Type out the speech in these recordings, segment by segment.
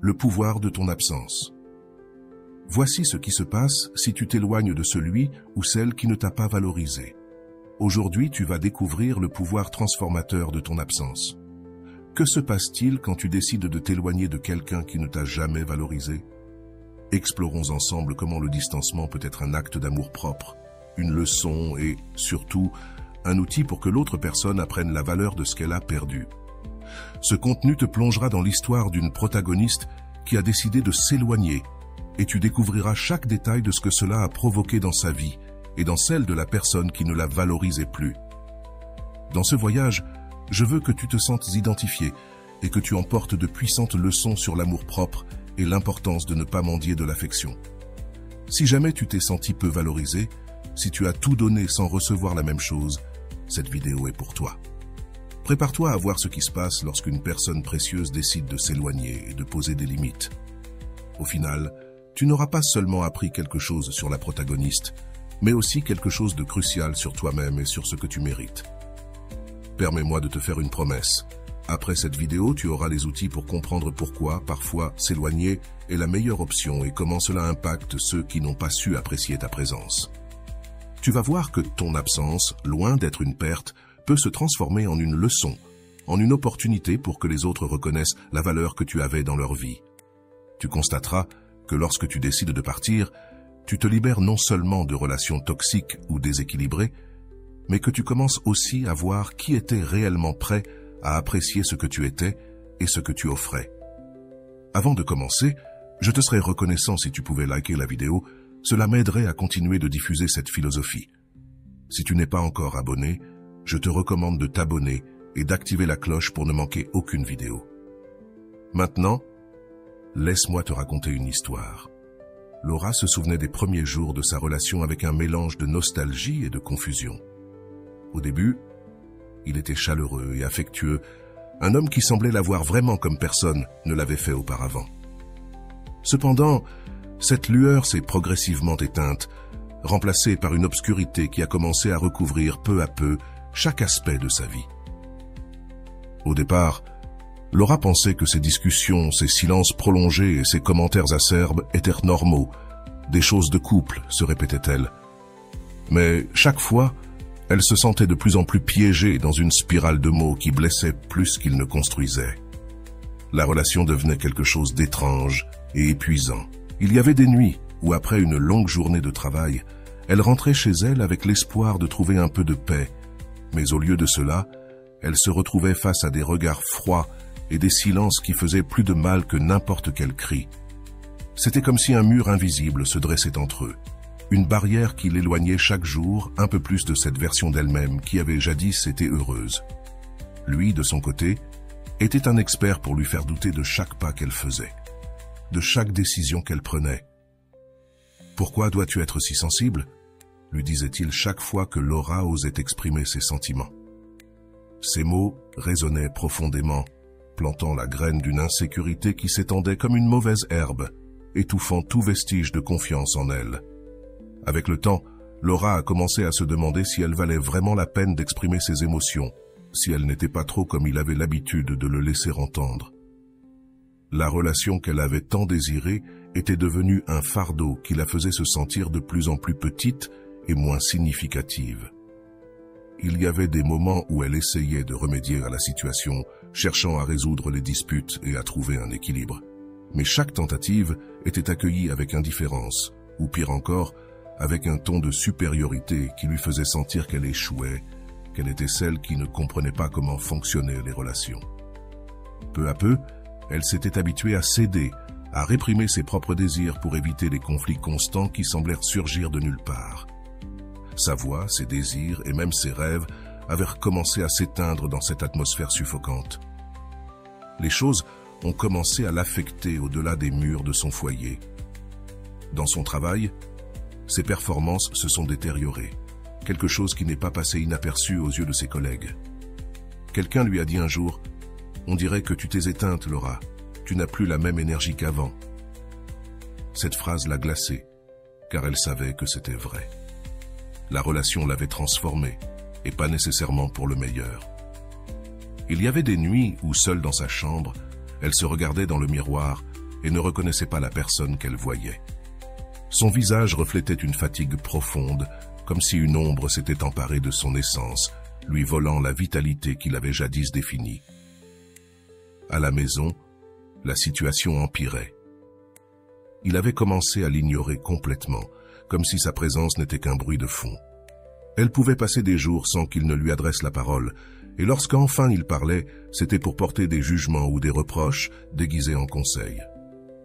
le pouvoir de ton absence. Voici ce qui se passe si tu t'éloignes de celui ou celle qui ne t'a pas valorisé. Aujourd'hui, tu vas découvrir le pouvoir transformateur de ton absence. Que se passe-t-il quand tu décides de t'éloigner de quelqu'un qui ne t'a jamais valorisé? Explorons ensemble comment le distancement peut être un acte d'amour-propre, une leçon et, surtout, un outil pour que l'autre personne apprenne la valeur de ce qu'elle a perdu. Ce contenu te plongera dans l'histoire d'une protagoniste qui a décidé de s'éloigner et tu découvriras chaque détail de ce que cela a provoqué dans sa vie et dans celle de la personne qui ne la valorisait plus. Dans ce voyage, je veux que tu te sentes identifié et que tu emportes de puissantes leçons sur l'amour-propre et l'importance de ne pas mendier de l'affection. Si jamais tu t'es senti peu valorisé, si tu as tout donné sans recevoir la même chose, cette vidéo est pour toi. Prépare-toi à voir ce qui se passe lorsqu'une personne précieuse décide de s'éloigner et de poser des limites. Au final, tu n'auras pas seulement appris quelque chose sur la protagoniste, mais aussi quelque chose de crucial sur toi-même et sur ce que tu mérites. Permets-moi de te faire une promesse. Après cette vidéo, tu auras les outils pour comprendre pourquoi, parfois, s'éloigner est la meilleure option et comment cela impacte ceux qui n'ont pas su apprécier ta présence. Tu vas voir que ton absence, loin d'être une perte, peut se transformer en une leçon, en une opportunité pour que les autres reconnaissent la valeur que tu avais dans leur vie. Tu constateras que lorsque tu décides de partir, tu te libères non seulement de relations toxiques ou déséquilibrées, mais que tu commences aussi à voir qui était réellement prêt à apprécier ce que tu étais et ce que tu offrais. Avant de commencer, je te serais reconnaissant si tu pouvais liker la vidéo, cela m'aiderait à continuer de diffuser cette philosophie. Si tu n'es pas encore abonné, je te recommande de t'abonner et d'activer la cloche pour ne manquer aucune vidéo. Maintenant, laisse-moi te raconter une histoire. Laura se souvenait des premiers jours de sa relation avec un mélange de nostalgie et de confusion. Au début, il était chaleureux et affectueux, un homme qui semblait l'avoir vraiment comme personne ne l'avait fait auparavant. Cependant, cette lueur s'est progressivement éteinte, remplacée par une obscurité qui a commencé à recouvrir peu à peu chaque aspect de sa vie. Au départ, Laura pensait que ces discussions, ces silences prolongés et ces commentaires acerbes étaient normaux. Des choses de couple, se répétait-elle. Mais chaque fois, elle se sentait de plus en plus piégée dans une spirale de mots qui blessaient plus qu'ils ne construisaient. La relation devenait quelque chose d'étrange et épuisant. Il y avait des nuits où, après une longue journée de travail, elle rentrait chez elle avec l'espoir de trouver un peu de paix. Mais au lieu de cela, elle se retrouvait face à des regards froids et des silences qui faisaient plus de mal que n'importe quel cri. C'était comme si un mur invisible se dressait entre eux, une barrière qui l'éloignait chaque jour un peu plus de cette version d'elle-même qui avait jadis été heureuse. Lui, de son côté, était un expert pour lui faire douter de chaque pas qu'elle faisait, de chaque décision qu'elle prenait. « Pourquoi dois-tu être si sensible ?» lui disait-il chaque fois que Laura osait exprimer ses sentiments. Ces mots résonnaient profondément, plantant la graine d'une insécurité qui s'étendait comme une mauvaise herbe, étouffant tout vestige de confiance en elle. Avec le temps, Laura a commencé à se demander si elle valait vraiment la peine d'exprimer ses émotions, si elle n'était pas trop comme il avait l'habitude de le laisser entendre. La relation qu'elle avait tant désirée était devenue un fardeau qui la faisait se sentir de plus en plus petite et moins significative. Il y avait des moments où elle essayait de remédier à la situation, cherchant à résoudre les disputes et à trouver un équilibre. Mais chaque tentative était accueillie avec indifférence, ou pire encore, avec un ton de supériorité qui lui faisait sentir qu'elle échouait, qu'elle était celle qui ne comprenait pas comment fonctionnaient les relations. Peu à peu, elle s'était habituée à céder, à réprimer ses propres désirs pour éviter les conflits constants qui semblèrent surgir de nulle part. Sa voix, ses désirs et même ses rêves avaient recommencé à s'éteindre dans cette atmosphère suffocante. Les choses ont commencé à l'affecter au-delà des murs de son foyer. Dans son travail, ses performances se sont détériorées, quelque chose qui n'est pas passé inaperçu aux yeux de ses collègues. Quelqu'un lui a dit un jour « On dirait que tu t'es éteinte, Laura, tu n'as plus la même énergie qu'avant. » Cette phrase l'a glacée, car elle savait que c'était vrai. La relation l'avait transformée, et pas nécessairement pour le meilleur. Il y avait des nuits où, seule dans sa chambre, elle se regardait dans le miroir et ne reconnaissait pas la personne qu'elle voyait. Son visage reflétait une fatigue profonde, comme si une ombre s'était emparée de son essence, lui volant la vitalité qu'il avait jadis définie. À la maison, la situation empirait. Il avait commencé à l'ignorer complètement, comme si sa présence n'était qu'un bruit de fond. Elle pouvait passer des jours sans qu'il ne lui adresse la parole, et lorsqu'enfin il parlait, c'était pour porter des jugements ou des reproches déguisés en conseils.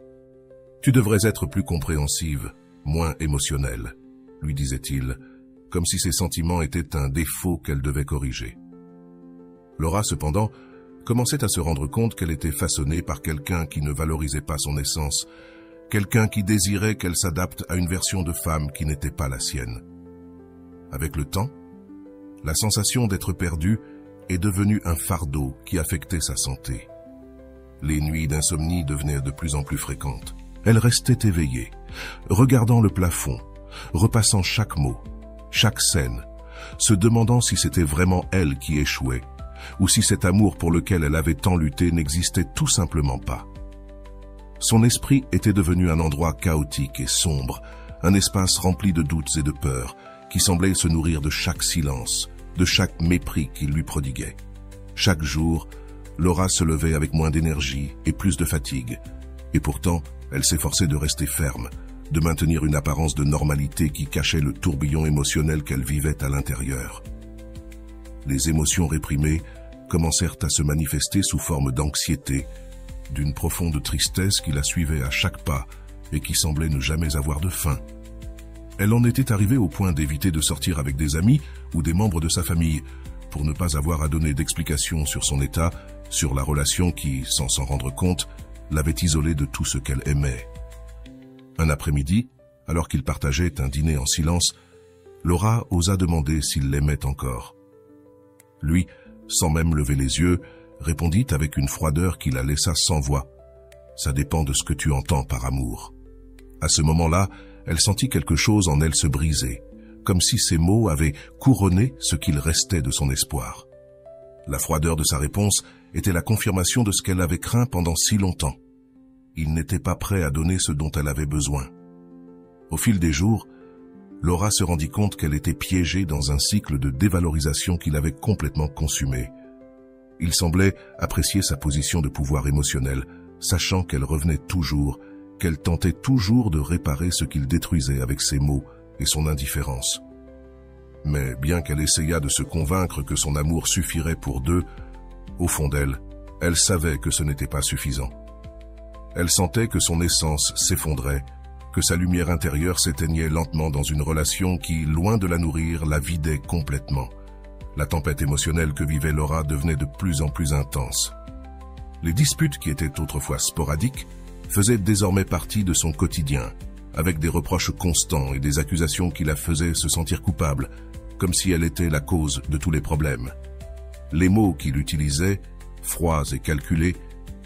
« Tu devrais être plus compréhensive, moins émotionnelle », lui disait-il, comme si ses sentiments étaient un défaut qu'elle devait corriger. Laura, cependant, commençait à se rendre compte qu'elle était façonnée par quelqu'un qui ne valorisait pas son essence, quelqu'un qui désirait qu'elle s'adapte à une version de femme qui n'était pas la sienne. Avec le temps, la sensation d'être perdue est devenue un fardeau qui affectait sa santé. Les nuits d'insomnie devenaient de plus en plus fréquentes. Elle restait éveillée, regardant le plafond, repassant chaque mot, chaque scène, se demandant si c'était vraiment elle qui échouait, ou si cet amour pour lequel elle avait tant lutté n'existait tout simplement pas. Son esprit était devenu un endroit chaotique et sombre, un espace rempli de doutes et de peurs, qui semblait se nourrir de chaque silence, de chaque mépris qu'il lui prodiguait. Chaque jour, Laura se levait avec moins d'énergie et plus de fatigue, et pourtant, elle s'efforçait de rester ferme, de maintenir une apparence de normalité qui cachait le tourbillon émotionnel qu'elle vivait à l'intérieur. Les émotions réprimées commencèrent à se manifester sous forme d'anxiété, d'une profonde tristesse qui la suivait à chaque pas et qui semblait ne jamais avoir de fin. Elle en était arrivée au point d'éviter de sortir avec des amis ou des membres de sa famille, pour ne pas avoir à donner d'explications sur son état, sur la relation qui, sans s'en rendre compte, l'avait isolée de tout ce qu'elle aimait. Un après-midi, alors qu'ils partageaient un dîner en silence, Laura osa demander s'il l'aimait encore. Lui, sans même lever les yeux, répondit avec une froideur qui la laissa sans voix. « Ça dépend de ce que tu entends par amour. » À ce moment-là, elle sentit quelque chose en elle se briser, comme si ces mots avaient couronné ce qu'il restait de son espoir. La froideur de sa réponse était la confirmation de ce qu'elle avait craint pendant si longtemps. Il n'était pas prêt à donner ce dont elle avait besoin. Au fil des jours, Laura se rendit compte qu'elle était piégée dans un cycle de dévalorisation qui l'avait complètement consumée. Il semblait apprécier sa position de pouvoir émotionnel, sachant qu'elle revenait toujours, qu'elle tentait toujours de réparer ce qu'il détruisait avec ses mots et son indifférence. Mais bien qu'elle essayât de se convaincre que son amour suffirait pour deux, au fond d'elle, elle savait que ce n'était pas suffisant. Elle sentait que son essence s'effondrait, que sa lumière intérieure s'éteignait lentement dans une relation qui, loin de la nourrir, la vidait complètement. La tempête émotionnelle que vivait Laura devenait de plus en plus intense. Les disputes qui étaient autrefois sporadiques faisaient désormais partie de son quotidien, avec des reproches constants et des accusations qui la faisaient se sentir coupable, comme si elle était la cause de tous les problèmes. Les mots qu'il utilisait, froids et calculés,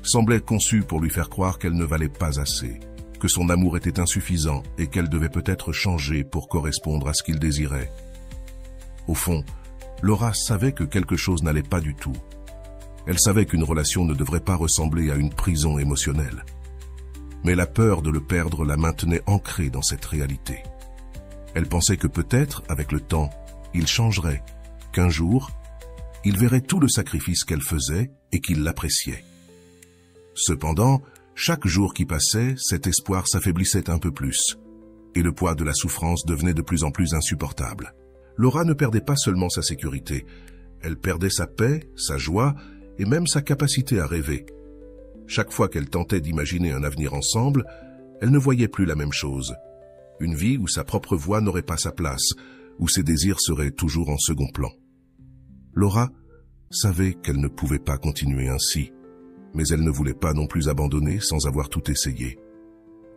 semblaient conçus pour lui faire croire qu'elle ne valait pas assez, que son amour était insuffisant et qu'elle devait peut-être changer pour correspondre à ce qu'il désirait. Au fond, Laura savait que quelque chose n'allait pas du tout. Elle savait qu'une relation ne devrait pas ressembler à une prison émotionnelle. Mais la peur de le perdre la maintenait ancrée dans cette réalité. Elle pensait que peut-être, avec le temps, il changerait, qu'un jour, il verrait tout le sacrifice qu'elle faisait et qu'il l'appréciait. Cependant, chaque jour qui passait, cet espoir s'affaiblissait un peu plus, et le poids de la souffrance devenait de plus en plus insupportable. Laura ne perdait pas seulement sa sécurité, elle perdait sa paix, sa joie et même sa capacité à rêver. Chaque fois qu'elle tentait d'imaginer un avenir ensemble, elle ne voyait plus la même chose. Une vie où sa propre voix n'aurait pas sa place, où ses désirs seraient toujours en second plan. Laura savait qu'elle ne pouvait pas continuer ainsi, mais elle ne voulait pas non plus abandonner sans avoir tout essayé.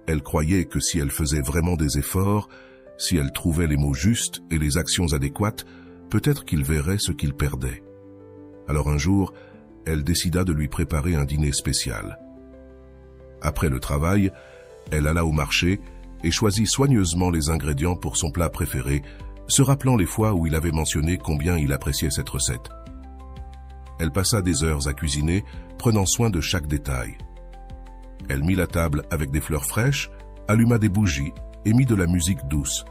Elle croyait que si elle faisait vraiment des efforts, si elle trouvait les mots justes et les actions adéquates, peut-être qu'il verrait ce qu'il perdait. Alors un jour, elle décida de lui préparer un dîner spécial. Après le travail, elle alla au marché et choisit soigneusement les ingrédients pour son plat préféré, se rappelant les fois où il avait mentionné combien il appréciait cette recette. Elle passa des heures à cuisiner, prenant soin de chaque détail. Elle mit la table avec des fleurs fraîches, alluma des bougies et mit de la musique douce,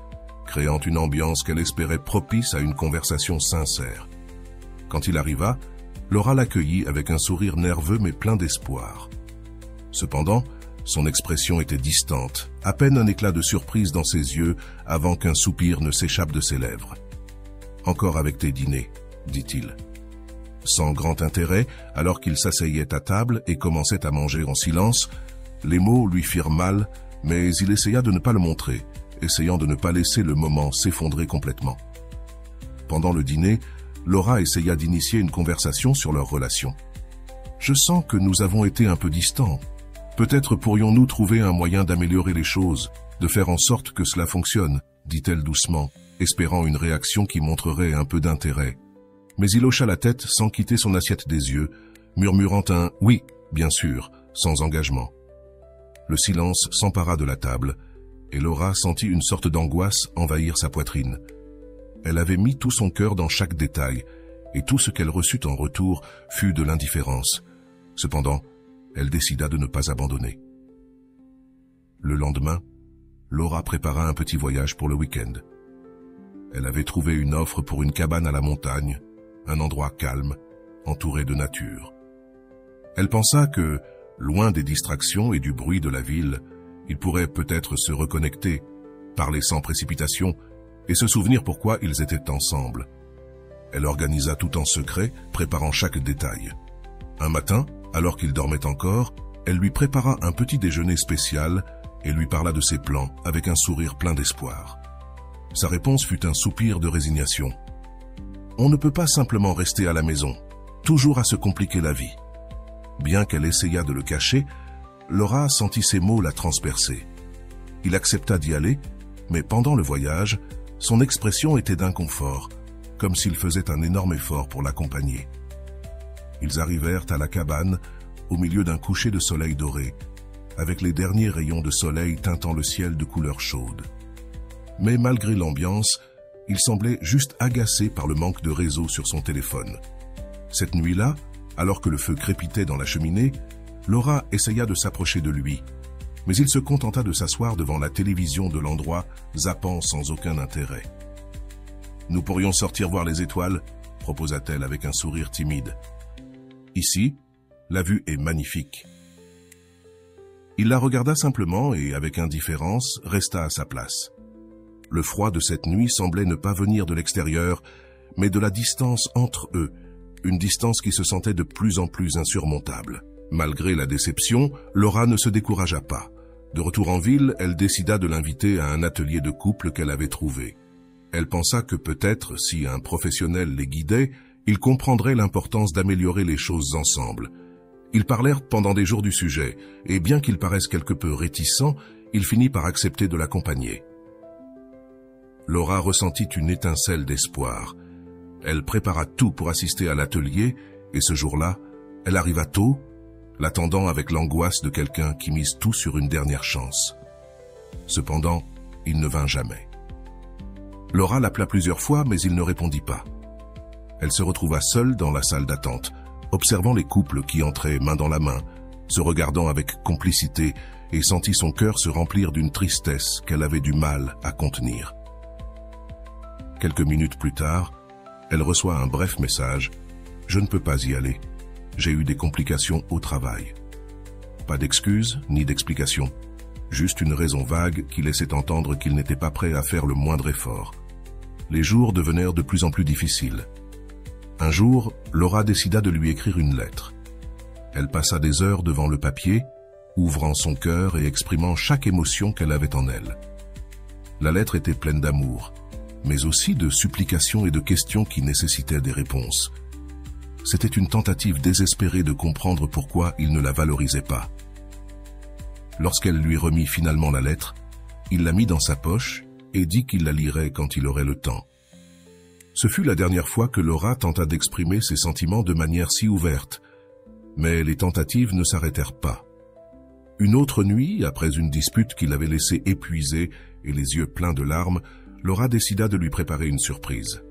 créant une ambiance qu'elle espérait propice à une conversation sincère. Quand il arriva, Laura l'accueillit avec un sourire nerveux mais plein d'espoir. Cependant, son expression était distante, à peine un éclat de surprise dans ses yeux avant qu'un soupir ne s'échappe de ses lèvres. « Encore avec tes dîners », dit-il. Sans grand intérêt, alors qu'il s'asseyait à table et commençait à manger en silence, les mots lui firent mal, mais il essaya de ne pas le montrer, essayant de ne pas laisser le moment s'effondrer complètement. Pendant le dîner, Laura essaya d'initier une conversation sur leur relation. « Je sens que nous avons été un peu distants. Peut-être pourrions-nous trouver un moyen d'améliorer les choses, de faire en sorte que cela fonctionne, dit-elle doucement, espérant une réaction qui montrerait un peu d'intérêt. Mais il hocha la tête sans quitter son assiette des yeux, murmurant un « oui, bien sûr », sans engagement. Le silence s'empara de la table, et Laura sentit une sorte d'angoisse envahir sa poitrine. Elle avait mis tout son cœur dans chaque détail, et tout ce qu'elle reçut en retour fut de l'indifférence. Cependant, elle décida de ne pas abandonner. Le lendemain, Laura prépara un petit voyage pour le week-end. Elle avait trouvé une offre pour une cabane à la montagne, un endroit calme, entouré de nature. Elle pensa que, loin des distractions et du bruit de la ville, ils pourraient peut-être se reconnecter, parler sans précipitation et se souvenir pourquoi ils étaient ensemble. Elle organisa tout en secret, préparant chaque détail. Un matin, alors qu'il dormait encore, elle lui prépara un petit déjeuner spécial et lui parla de ses plans avec un sourire plein d'espoir. Sa réponse fut un soupir de résignation. On ne peut pas simplement rester à la maison, toujours à se compliquer la vie. Bien qu'elle essaya de le cacher, Laura sentit ces mots la transpercer. Il accepta d'y aller, mais pendant le voyage, son expression était d'inconfort, comme s'il faisait un énorme effort pour l'accompagner. Ils arrivèrent à la cabane, au milieu d'un coucher de soleil doré, avec les derniers rayons de soleil teintant le ciel de couleur chaude. Mais malgré l'ambiance, il semblait juste agacé par le manque de réseau sur son téléphone. Cette nuit-là, alors que le feu crépitait dans la cheminée, Laura essaya de s'approcher de lui, mais il se contenta de s'asseoir devant la télévision de l'endroit, zappant sans aucun intérêt. « Nous pourrions sortir voir les étoiles », proposa-t-elle avec un sourire timide. « Ici, la vue est magnifique. » Il la regarda simplement et, avec indifférence, resta à sa place. Le froid de cette nuit semblait ne pas venir de l'extérieur, mais de la distance entre eux, une distance qui se sentait de plus en plus insurmontable. Malgré la déception, Laura ne se découragea pas. De retour en ville, elle décida de l'inviter à un atelier de couple qu'elle avait trouvé. Elle pensa que peut-être, si un professionnel les guidait, ils comprendraient l'importance d'améliorer les choses ensemble. Ils parlèrent pendant des jours du sujet, et bien qu'il paraisse quelque peu réticent, il finit par accepter de l'accompagner. Laura ressentit une étincelle d'espoir. Elle prépara tout pour assister à l'atelier, et ce jour-là, elle arriva tôt, l'attendant avec l'angoisse de quelqu'un qui mise tout sur une dernière chance. Cependant, il ne vint jamais. Laura l'appela plusieurs fois, mais il ne répondit pas. Elle se retrouva seule dans la salle d'attente, observant les couples qui entraient main dans la main, se regardant avec complicité et sentit son cœur se remplir d'une tristesse qu'elle avait du mal à contenir. Quelques minutes plus tard, elle reçoit un bref message « Je ne peux pas y aller. J'ai eu des complications au travail. » Pas d'excuses ni d'explications, juste une raison vague qui laissait entendre qu'il n'était pas prêt à faire le moindre effort. Les jours devenèrent de plus en plus difficiles. Un jour, Laura décida de lui écrire une lettre. Elle passa des heures devant le papier, ouvrant son cœur et exprimant chaque émotion qu'elle avait en elle. La lettre était pleine d'amour, mais aussi de supplications et de questions qui nécessitaient des réponses. C'était une tentative désespérée de comprendre pourquoi il ne la valorisait pas. Lorsqu'elle lui remit finalement la lettre, il la mit dans sa poche et dit qu'il la lirait quand il aurait le temps. Ce fut la dernière fois que Laura tenta d'exprimer ses sentiments de manière si ouverte, mais les tentatives ne s'arrêtèrent pas. Une autre nuit, après une dispute qui l'avait laissée épuisée et les yeux pleins de larmes, Laura décida de lui préparer une surprise.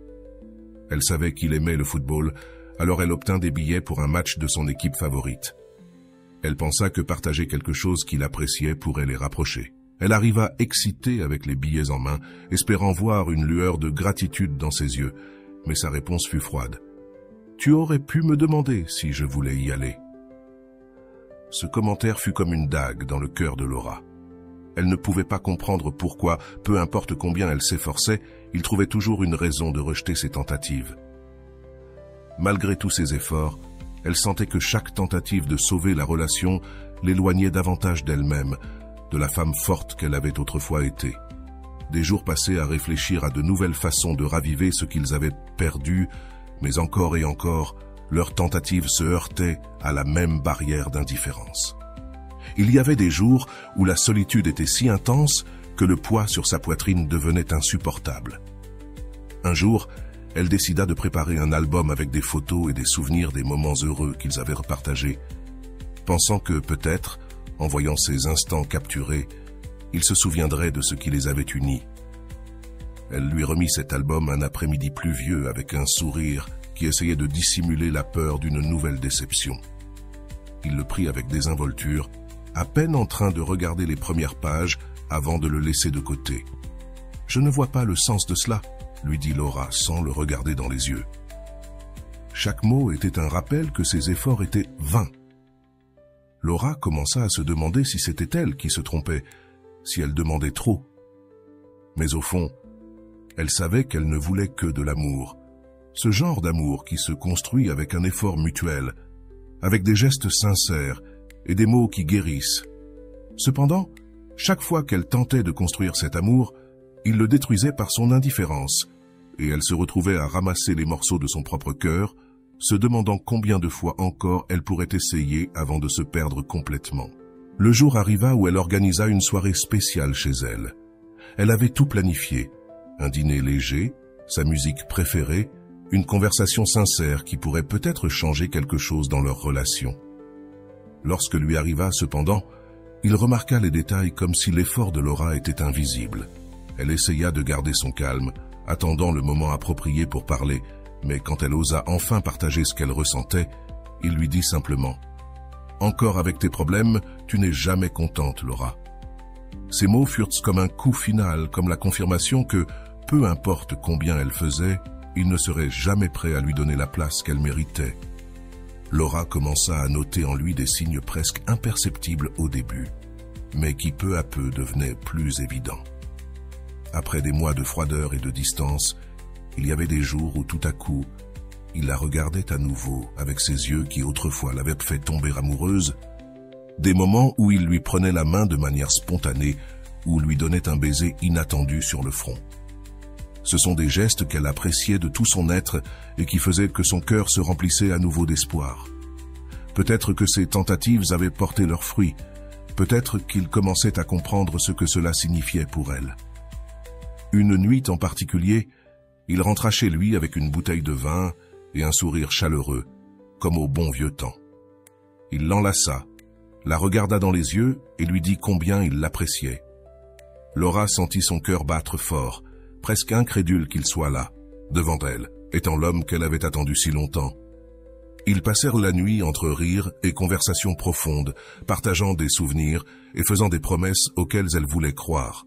Elle savait qu'il aimait le football, alors elle obtint des billets pour un match de son équipe favorite. Elle pensa que partager quelque chose qu'il appréciait pourrait les rapprocher. Elle arriva excitée avec les billets en main, espérant voir une lueur de gratitude dans ses yeux, mais sa réponse fut froide. « Tu aurais pu me demander si je voulais y aller. » Ce commentaire fut comme une dague dans le cœur de Laura. Elle ne pouvait pas comprendre pourquoi, peu importe combien elle s'efforçait, il trouvait toujours une raison de rejeter ses tentatives. Malgré tous ses efforts, elle sentait que chaque tentative de sauver la relation l'éloignait davantage d'elle-même, de la femme forte qu'elle avait autrefois été. Des jours passaient à réfléchir à de nouvelles façons de raviver ce qu'ils avaient perdu, mais encore et encore, leurs tentatives se heurtaient à la même barrière d'indifférence. Il y avait des jours où la solitude était si intense que le poids sur sa poitrine devenait insupportable. Un jour, elle décida de préparer un album avec des photos et des souvenirs des moments heureux qu'ils avaient partagés, pensant que peut-être, en voyant ces instants capturés, il se souviendrait de ce qui les avait unis. Elle lui remit cet album un après-midi pluvieux avec un sourire qui essayait de dissimuler la peur d'une nouvelle déception. Il le prit avec désinvolture, à peine en train de regarder les premières pages avant de le laisser de côté. « Je ne vois pas le sens de cela », lui dit Laura sans le regarder dans les yeux. Chaque mot était un rappel que ses efforts étaient vains. Laura commença à se demander si c'était elle qui se trompait, si elle demandait trop. Mais au fond, elle savait qu'elle ne voulait que de l'amour, ce genre d'amour qui se construit avec un effort mutuel, avec des gestes sincères et des mots qui guérissent. Cependant, chaque fois qu'elle tentait de construire cet amour, il le détruisait par son indifférence, et elle se retrouvait à ramasser les morceaux de son propre cœur, se demandant combien de fois encore elle pourrait essayer avant de se perdre complètement. Le jour arriva où elle organisa une soirée spéciale chez elle. Elle avait tout planifié, un dîner léger, sa musique préférée, une conversation sincère qui pourrait peut-être changer quelque chose dans leur relation. Lorsque lui arriva cependant, il remarqua les détails comme si l'effort de Laura était invisible. Elle essaya de garder son calme, attendant le moment approprié pour parler, mais quand elle osa enfin partager ce qu'elle ressentait, il lui dit simplement « Encore avec tes problèmes, tu n'es jamais contente, Laura. » Ces mots furent comme un coup final, comme la confirmation que, peu importe combien elle faisait, il ne serait jamais prêt à lui donner la place qu'elle méritait. Laura commença à noter en lui des signes presque imperceptibles au début, mais qui peu à peu devenaient plus évidents. Après des mois de froideur et de distance, il y avait des jours où tout à coup, il la regardait à nouveau avec ses yeux qui autrefois l'avaient fait tomber amoureuse, des moments où il lui prenait la main de manière spontanée ou lui donnait un baiser inattendu sur le front. Ce sont des gestes qu'elle appréciait de tout son être et qui faisaient que son cœur se remplissait à nouveau d'espoir. Peut-être que ces tentatives avaient porté leurs fruits, peut-être qu'il commençait à comprendre ce que cela signifiait pour elle. Une nuit en particulier, il rentra chez lui avec une bouteille de vin et un sourire chaleureux, comme au bon vieux temps. Il l'enlaça, la regarda dans les yeux et lui dit combien il l'appréciait. Laura sentit son cœur battre fort, presque incrédule qu'il soit là, devant elle, étant l'homme qu'elle avait attendu si longtemps. Ils passèrent la nuit entre rires et conversations profondes, partageant des souvenirs et faisant des promesses auxquelles elle voulait croire.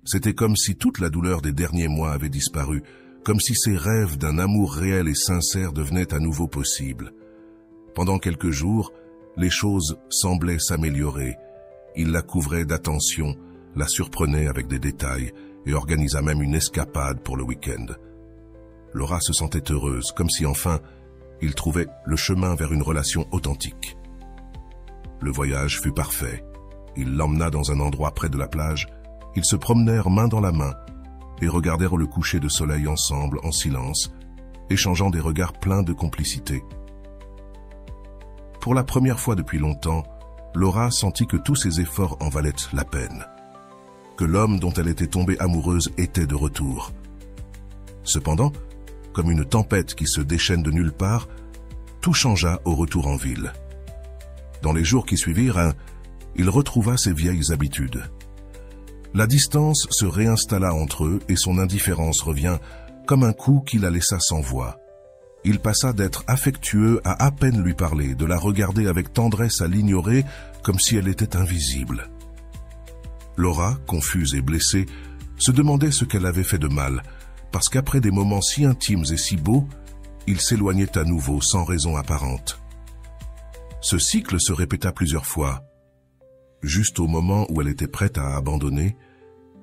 C'était comme si toute la douleur des derniers mois avait disparu, comme si ses rêves d'un amour réel et sincère devenaient à nouveau possibles. Pendant quelques jours, les choses semblaient s'améliorer. Il la couvrait d'attention, la surprenait avec des détails et organisa même une escapade pour le week-end. Laura se sentait heureuse, comme si enfin, il trouvait le chemin vers une relation authentique. Le voyage fut parfait. Il l'emmena dans un endroit près de la plage. Ils se promenèrent main dans la main et regardèrent le coucher de soleil ensemble en silence, échangeant des regards pleins de complicité. Pour la première fois depuis longtemps, Laura sentit que tous ses efforts en valaient la peine, que l'homme dont elle était tombée amoureuse était de retour. Cependant, comme une tempête qui se déchaîne de nulle part, tout changea au retour en ville. Dans les jours qui suivirent, il retrouva ses vieilles habitudes. La distance se réinstalla entre eux et son indifférence revint comme un coup qui la laissa sans voix. Il passa d'être affectueux à peine lui parler, de la regarder avec tendresse à l'ignorer comme si elle était invisible. Laura, confuse et blessée, se demandait ce qu'elle avait fait de mal, parce qu'après des moments si intimes et si beaux, il s'éloignait à nouveau sans raison apparente. Ce cycle se répéta plusieurs fois. Juste au moment où elle était prête à abandonner,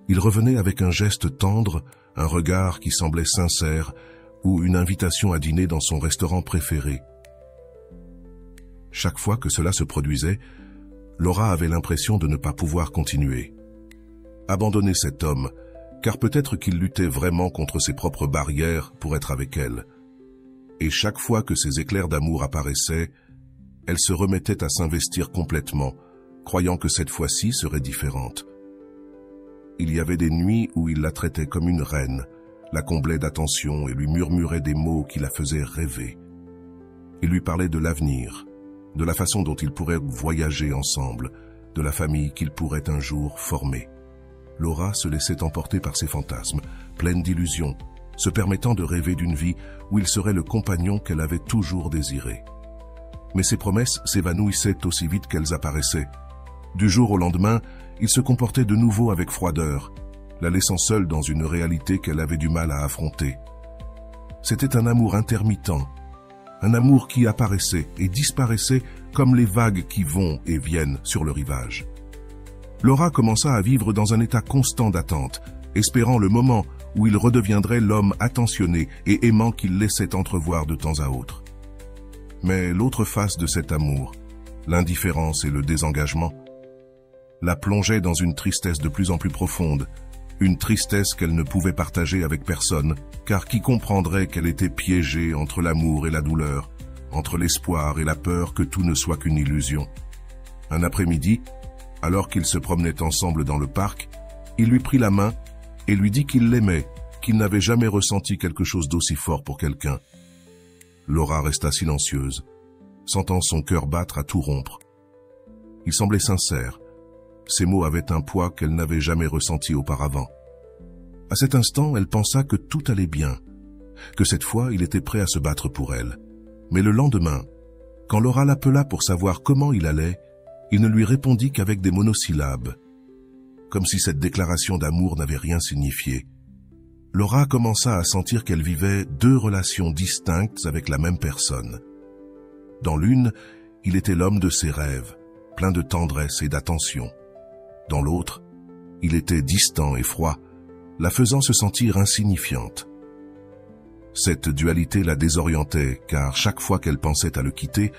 il revenait avec un geste tendre, un regard qui semblait sincère, ou une invitation à dîner dans son restaurant préféré. Chaque fois que cela se produisait, Laura avait l'impression de ne pas pouvoir continuer. Abandonner cet homme, car peut-être qu'il luttait vraiment contre ses propres barrières pour être avec elle. Et chaque fois que ces éclairs d'amour apparaissaient, elle se remettait à s'investir complètement, croyant que cette fois-ci serait différente. Il y avait des nuits où il la traitait comme une reine, la comblait d'attention et lui murmurait des mots qui la faisaient rêver. Il lui parlait de l'avenir, de la façon dont ils pourraient voyager ensemble, de la famille qu'ils pourraient un jour former. Laura se laissait emporter par ses fantasmes, pleine d'illusions, se permettant de rêver d'une vie où il serait le compagnon qu'elle avait toujours désiré. Mais ces promesses s'évanouissaient aussi vite qu'elles apparaissaient. Du jour au lendemain, il se comportait de nouveau avec froideur, la laissant seule dans une réalité qu'elle avait du mal à affronter. C'était un amour intermittent, un amour qui apparaissait et disparaissait comme les vagues qui vont et viennent sur le rivage. Laura commença à vivre dans un état constant d'attente, espérant le moment où il redeviendrait l'homme attentionné et aimant qu'il laissait entrevoir de temps à autre. Mais l'autre face de cet amour, l'indifférence et le désengagement, la plongeait dans une tristesse de plus en plus profonde, une tristesse qu'elle ne pouvait partager avec personne, car qui comprendrait qu'elle était piégée entre l'amour et la douleur, entre l'espoir et la peur que tout ne soit qu'une illusion. Un après-midi, alors qu'ils se promenaient ensemble dans le parc, il lui prit la main et lui dit qu'il l'aimait, qu'il n'avait jamais ressenti quelque chose d'aussi fort pour quelqu'un. Laura resta silencieuse, sentant son cœur battre à tout rompre. Il semblait sincère. Ces mots avaient un poids qu'elle n'avait jamais ressenti auparavant. À cet instant, elle pensa que tout allait bien, que cette fois, il était prêt à se battre pour elle. Mais le lendemain, quand Laura l'appela pour savoir comment il allait, il ne lui répondit qu'avec des monosyllabes, comme si cette déclaration d'amour n'avait rien signifié. Laura commença à sentir qu'elle vivait deux relations distinctes avec la même personne. Dans l'une, il était l'homme de ses rêves, plein de tendresse et d'attention. Dans l'autre, il était distant et froid, la faisant se sentir insignifiante. Cette dualité la désorientait, car chaque fois qu'elle pensait à le quitter,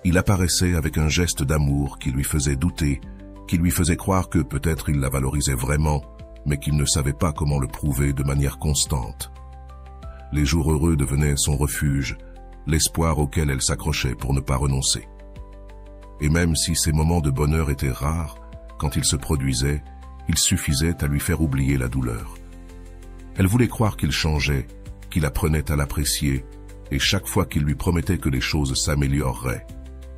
il apparaissait avec un geste d'amour qui lui faisait douter, qui lui faisait croire que peut-être il la valorisait vraiment, mais qu'il ne savait pas comment le prouver de manière constante. Les jours heureux devenaient son refuge, l'espoir auquel elle s'accrochait pour ne pas renoncer. Et même si ces moments de bonheur étaient rares, quand ils se produisaient, il suffisait à lui faire oublier la douleur. Elle voulait croire qu'il changeait, qu'il apprenait à l'apprécier, et chaque fois qu'il lui promettait que les choses s'amélioreraient,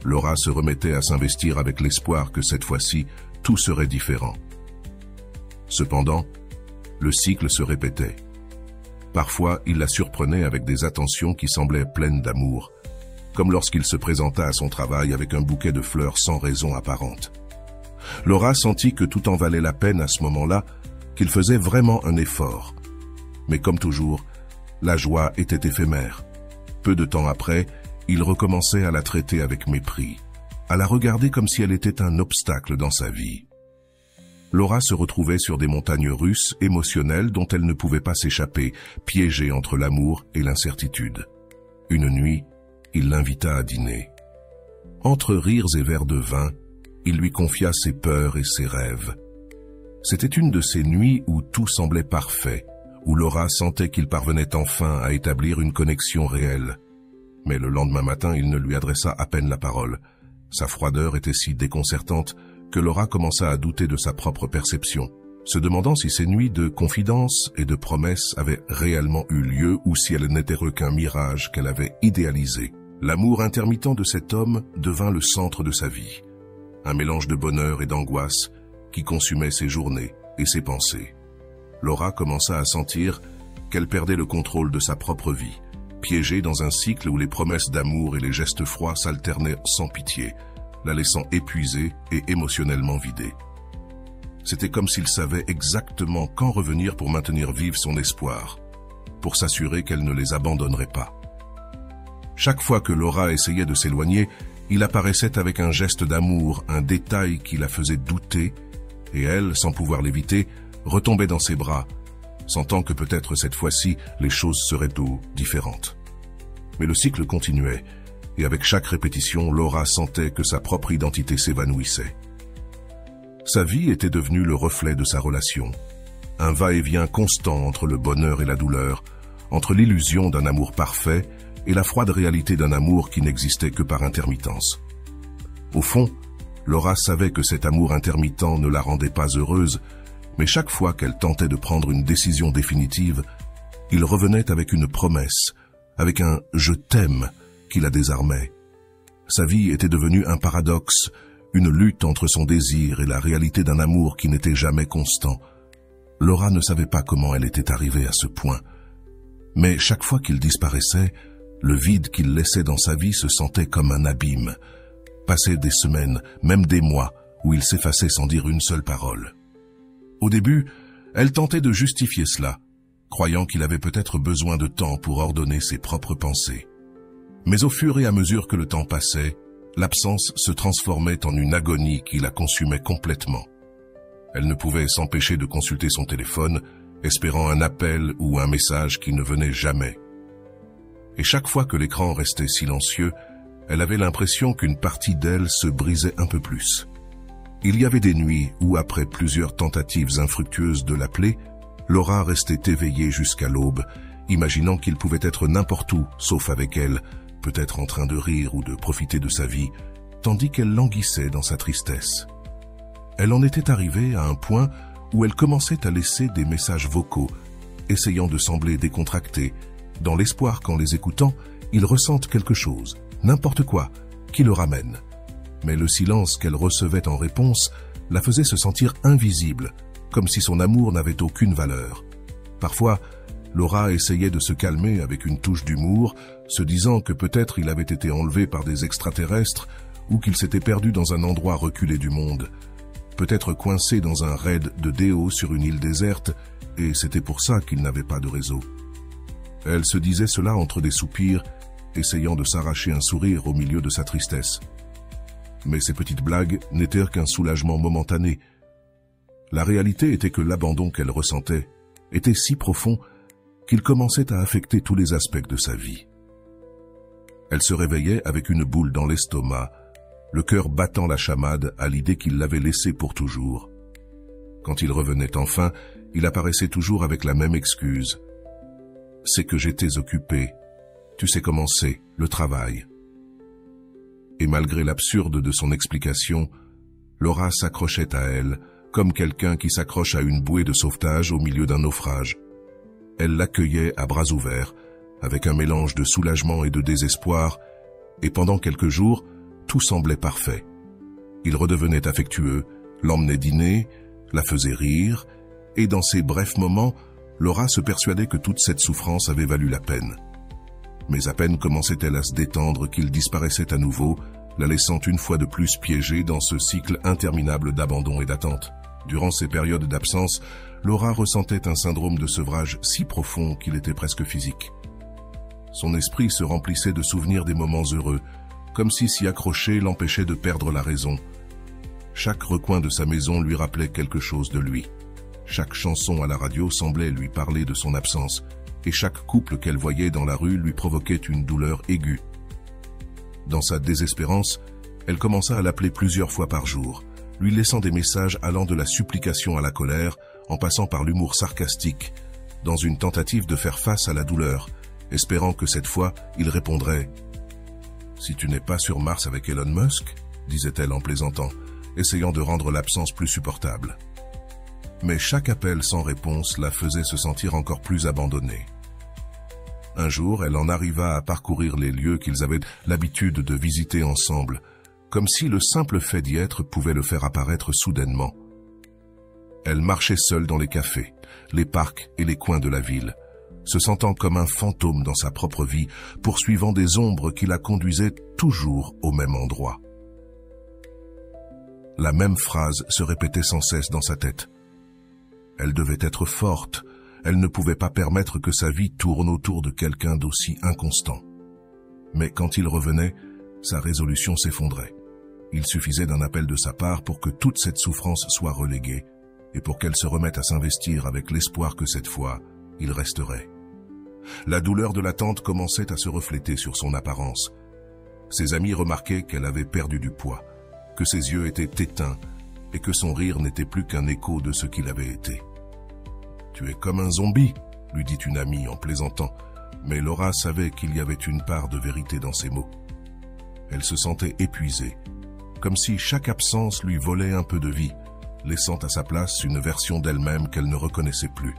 Laura se remettait à s'investir avec l'espoir que cette fois-ci, tout serait différent. Cependant, le cycle se répétait. Parfois, il la surprenait avec des attentions qui semblaient pleines d'amour, comme lorsqu'il se présenta à son travail avec un bouquet de fleurs sans raison apparente. Laura sentit que tout en valait la peine à ce moment-là, qu'il faisait vraiment un effort. Mais comme toujours, la joie était éphémère. Peu de temps après, il recommençait à la traiter avec mépris, à la regarder comme si elle était un obstacle dans sa vie. Laura se retrouvait sur des montagnes russes, émotionnelles dont elle ne pouvait pas s'échapper, piégée entre l'amour et l'incertitude. Une nuit, il l'invita à dîner. Entre rires et verres de vin, il lui confia ses peurs et ses rêves. C'était une de ces nuits où tout semblait parfait, où Laura sentait qu'il parvenait enfin à établir une connexion réelle. Mais le lendemain matin, il ne lui adressa à peine la parole. Sa froideur était si déconcertante que Laura commença à douter de sa propre perception, se demandant si ces nuits de confidences et de promesses avaient réellement eu lieu ou si elles n'étaient qu'un mirage qu'elle avait idéalisé. L'amour intermittent de cet homme devint le centre de sa vie, un mélange de bonheur et d'angoisse qui consumait ses journées et ses pensées. Laura commença à sentir qu'elle perdait le contrôle de sa propre vie, piégée dans un cycle où les promesses d'amour et les gestes froids s'alternaient sans pitié, la laissant épuisée et émotionnellement vidée. C'était comme s'il savait exactement quand revenir pour maintenir vive son espoir, pour s'assurer qu'elle ne les abandonnerait pas. Chaque fois que Laura essayait de s'éloigner, il apparaissait avec un geste d'amour, un détail qui la faisait douter, et elle, sans pouvoir l'éviter, retombait dans ses bras, sentant que peut-être cette fois-ci, les choses seraient différentes. Mais le cycle continuait, et avec chaque répétition, Laura sentait que sa propre identité s'évanouissait. Sa vie était devenue le reflet de sa relation, un va-et-vient constant entre le bonheur et la douleur, entre l'illusion d'un amour parfait et la froide réalité d'un amour qui n'existait que par intermittence. Au fond, Laura savait que cet amour intermittent ne la rendait pas heureuse, mais chaque fois qu'elle tentait de prendre une décision définitive, il revenait avec une promesse, avec un « je t'aime » qui la désarmait. Sa vie était devenue un paradoxe, une lutte entre son désir et la réalité d'un amour qui n'était jamais constant. Laura ne savait pas comment elle était arrivée à ce point. Mais chaque fois qu'il disparaissait, le vide qu'il laissait dans sa vie se sentait comme un abîme. Passaient des semaines, même des mois, où il s'effaçait sans dire une seule parole. Au début, elle tentait de justifier cela, croyant qu'il avait peut-être besoin de temps pour ordonner ses propres pensées. Mais au fur et à mesure que le temps passait, l'absence se transformait en une agonie qui la consumait complètement. Elle ne pouvait s'empêcher de consulter son téléphone, espérant un appel ou un message qui ne venait jamais. Et chaque fois que l'écran restait silencieux, elle avait l'impression qu'une partie d'elle se brisait un peu plus. Il y avait des nuits où, après plusieurs tentatives infructueuses de l'appeler, Laura restait éveillée jusqu'à l'aube, imaginant qu'il pouvait être n'importe où, sauf avec elle, peut-être en train de rire ou de profiter de sa vie, tandis qu'elle languissait dans sa tristesse. Elle en était arrivée à un point où elle commençait à laisser des messages vocaux, essayant de sembler décontractée, dans l'espoir qu'en les écoutant, ils ressentent quelque chose, n'importe quoi, qui le ramène. Mais le silence qu'elle recevait en réponse la faisait se sentir invisible, comme si son amour n'avait aucune valeur. Parfois, Laura essayait de se calmer avec une touche d'humour, se disant que peut-être il avait été enlevé par des extraterrestres ou qu'il s'était perdu dans un endroit reculé du monde, peut-être coincé dans un raid de déo sur une île déserte, et c'était pour ça qu'il n'avait pas de réseau. Elle se disait cela entre des soupirs, essayant de s'arracher un sourire au milieu de sa tristesse. Mais ces petites blagues n'étaient qu'un soulagement momentané. La réalité était que l'abandon qu'elle ressentait était si profond qu'il commençait à affecter tous les aspects de sa vie. Elle se réveillait avec une boule dans l'estomac, le cœur battant la chamade à l'idée qu'il l'avait laissée pour toujours. Quand il revenait enfin, il apparaissait toujours avec la même excuse. « C'est que j'étais occupé. Tu sais comment c'est, le travail. » Et malgré l'absurde de son explication, Laura s'accrochait à elle, comme quelqu'un qui s'accroche à une bouée de sauvetage au milieu d'un naufrage. Elle l'accueillait à bras ouverts, avec un mélange de soulagement et de désespoir, et pendant quelques jours, tout semblait parfait. Il redevenait affectueux, l'emmenait dîner, la faisait rire, et dans ces brefs moments, Laura se persuadait que toute cette souffrance avait valu la peine. Mais à peine commençait-elle à se détendre qu'il disparaissait à nouveau, la laissant une fois de plus piégée dans ce cycle interminable d'abandon et d'attente. Durant ces périodes d'absence, Laura ressentait un syndrome de sevrage si profond qu'il était presque physique. Son esprit se remplissait de souvenirs des moments heureux, comme si s'y accrocher l'empêchait de perdre la raison. Chaque recoin de sa maison lui rappelait quelque chose de lui. Chaque chanson à la radio semblait lui parler de son absence, et chaque couple qu'elle voyait dans la rue lui provoquait une douleur aiguë. Dans sa désespérance, elle commença à l'appeler plusieurs fois par jour, lui laissant des messages allant de la supplication à la colère, en passant par l'humour sarcastique, dans une tentative de faire face à la douleur, espérant que cette fois, il répondrait « Si tu n'es pas sur Mars avec Elon Musk », disait-elle en plaisantant, essayant de rendre l'absence plus supportable. Mais chaque appel sans réponse la faisait se sentir encore plus abandonnée. Un jour, elle en arriva à parcourir les lieux qu'ils avaient l'habitude de visiter ensemble, comme si le simple fait d'y être pouvait le faire apparaître soudainement. Elle marchait seule dans les cafés, les parcs et les coins de la ville, se sentant comme un fantôme dans sa propre vie, poursuivant des ombres qui la conduisaient toujours au même endroit. La même phrase se répétait sans cesse dans sa tête. Elle devait être forte, elle ne pouvait pas permettre que sa vie tourne autour de quelqu'un d'aussi inconstant. Mais quand il revenait, sa résolution s'effondrait. Il suffisait d'un appel de sa part pour que toute cette souffrance soit reléguée et pour qu'elle se remette à s'investir avec l'espoir que cette fois, il resterait. La douleur de l'attente commençait à se refléter sur son apparence. Ses amis remarquaient qu'elle avait perdu du poids, que ses yeux étaient éteints et que son rire n'était plus qu'un écho de ce qu'il avait été. « Tu es comme un zombie », lui dit une amie en plaisantant, mais Laura savait qu'il y avait une part de vérité dans ces mots. Elle se sentait épuisée, comme si chaque absence lui volait un peu de vie, laissant à sa place une version d'elle-même qu'elle ne reconnaissait plus.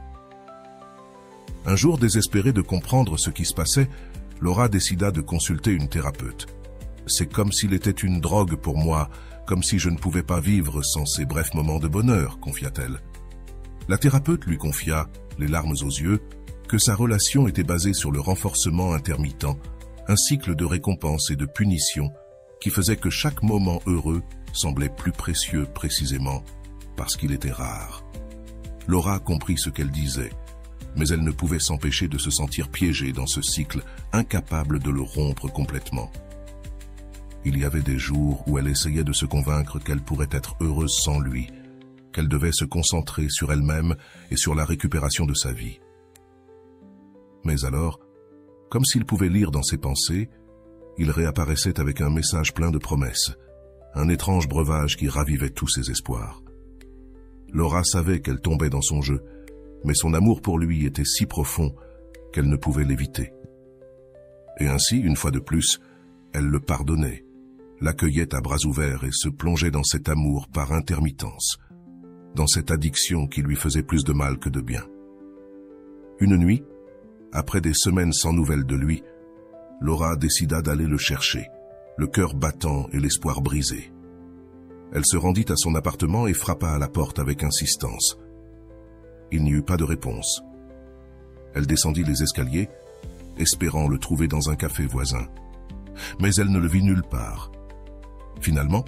Un jour, désespérée de comprendre ce qui se passait, Laura décida de consulter une thérapeute. « C'est comme s'il était une drogue pour moi, comme si je ne pouvais pas vivre sans ces brefs moments de bonheur », confia-t-elle. La thérapeute lui confia, les larmes aux yeux, que sa relation était basée sur le renforcement intermittent, un cycle de récompense et de punition qui faisait que chaque moment heureux semblait plus précieux précisément parce qu'il était rare. Laura comprit ce qu'elle disait, mais elle ne pouvait s'empêcher de se sentir piégée dans ce cycle, incapable de le rompre complètement. Il y avait des jours où elle essayait de se convaincre qu'elle pourrait être heureuse sans lui, qu'elle devait se concentrer sur elle-même et sur la récupération de sa vie. Mais alors, comme s'il pouvait lire dans ses pensées, il réapparaissait avec un message plein de promesses, un étrange breuvage qui ravivait tous ses espoirs. Laura savait qu'elle tombait dans son jeu, mais son amour pour lui était si profond qu'elle ne pouvait l'éviter. Et ainsi, une fois de plus, elle le pardonnait, l'accueillait à bras ouverts et se plongeait dans cet amour par intermittence, dans cette addiction qui lui faisait plus de mal que de bien. Une nuit, après des semaines sans nouvelles de lui, Laura décida d'aller le chercher, le cœur battant et l'espoir brisé. Elle se rendit à son appartement et frappa à la porte avec insistance. Il n'y eut pas de réponse. Elle descendit les escaliers, espérant le trouver dans un café voisin. Mais elle ne le vit nulle part. Finalement,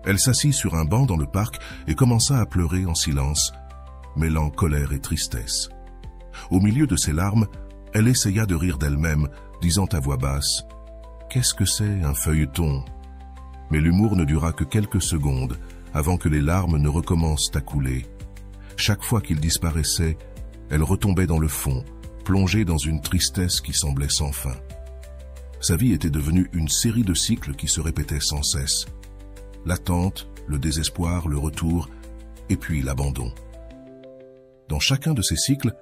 elle s'assit sur un banc dans le parc et commença à pleurer en silence, mêlant colère et tristesse. Au milieu de ses larmes, elle essaya de rire d'elle-même, disant à voix basse « Qu'est-ce que c'est, un feuilleton ?» Mais l'humour ne dura que quelques secondes avant que les larmes ne recommencent à couler. Chaque fois qu'il disparaissait, elle retombait dans le fond, plongée dans une tristesse qui semblait sans fin. Sa vie était devenue une série de cycles qui se répétaient sans cesse. L'attente, le désespoir, le retour, et puis l'abandon. Dans chacun de ces cycles,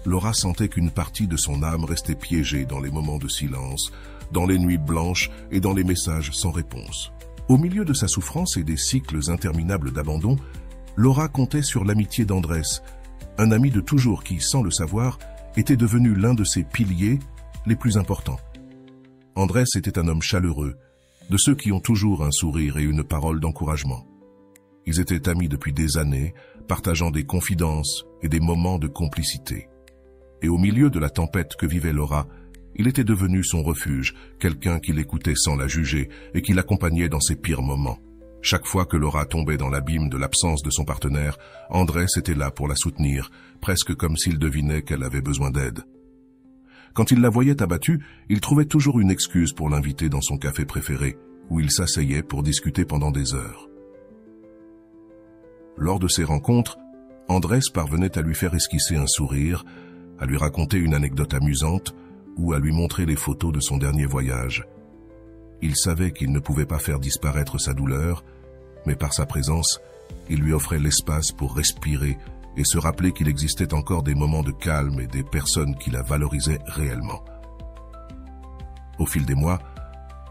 Laura sentait qu'une partie de son âme restait piégée dans les moments de silence, dans les nuits blanches et dans les messages sans réponse. Au milieu de sa souffrance et des cycles interminables d'abandon, Laura comptait sur l'amitié d'Andrés, un ami de toujours qui, sans le savoir, était devenu l'un de ses piliers les plus importants. Andrés était un homme chaleureux, de ceux qui ont toujours un sourire et une parole d'encouragement. Ils étaient amis depuis des années, partageant des confidences et des moments de complicité. Et au milieu de la tempête que vivait Laura, il était devenu son refuge, quelqu'un qui l'écoutait sans la juger et qui l'accompagnait dans ses pires moments. Chaque fois que Laura tombait dans l'abîme de l'absence de son partenaire, Andrés était là pour la soutenir, presque comme s'il devinait qu'elle avait besoin d'aide. Quand il la voyait abattue, il trouvait toujours une excuse pour l'inviter dans son café préféré, où il s'asseyait pour discuter pendant des heures. Lors de ces rencontres, Andrés parvenait à lui faire esquisser un sourire, à lui raconter une anecdote amusante ou à lui montrer les photos de son dernier voyage. Il savait qu'il ne pouvait pas faire disparaître sa douleur, mais par sa présence, il lui offrait l'espace pour respirer et se rappeler qu'il existait encore des moments de calme et des personnes qui la valorisaient réellement. Au fil des mois,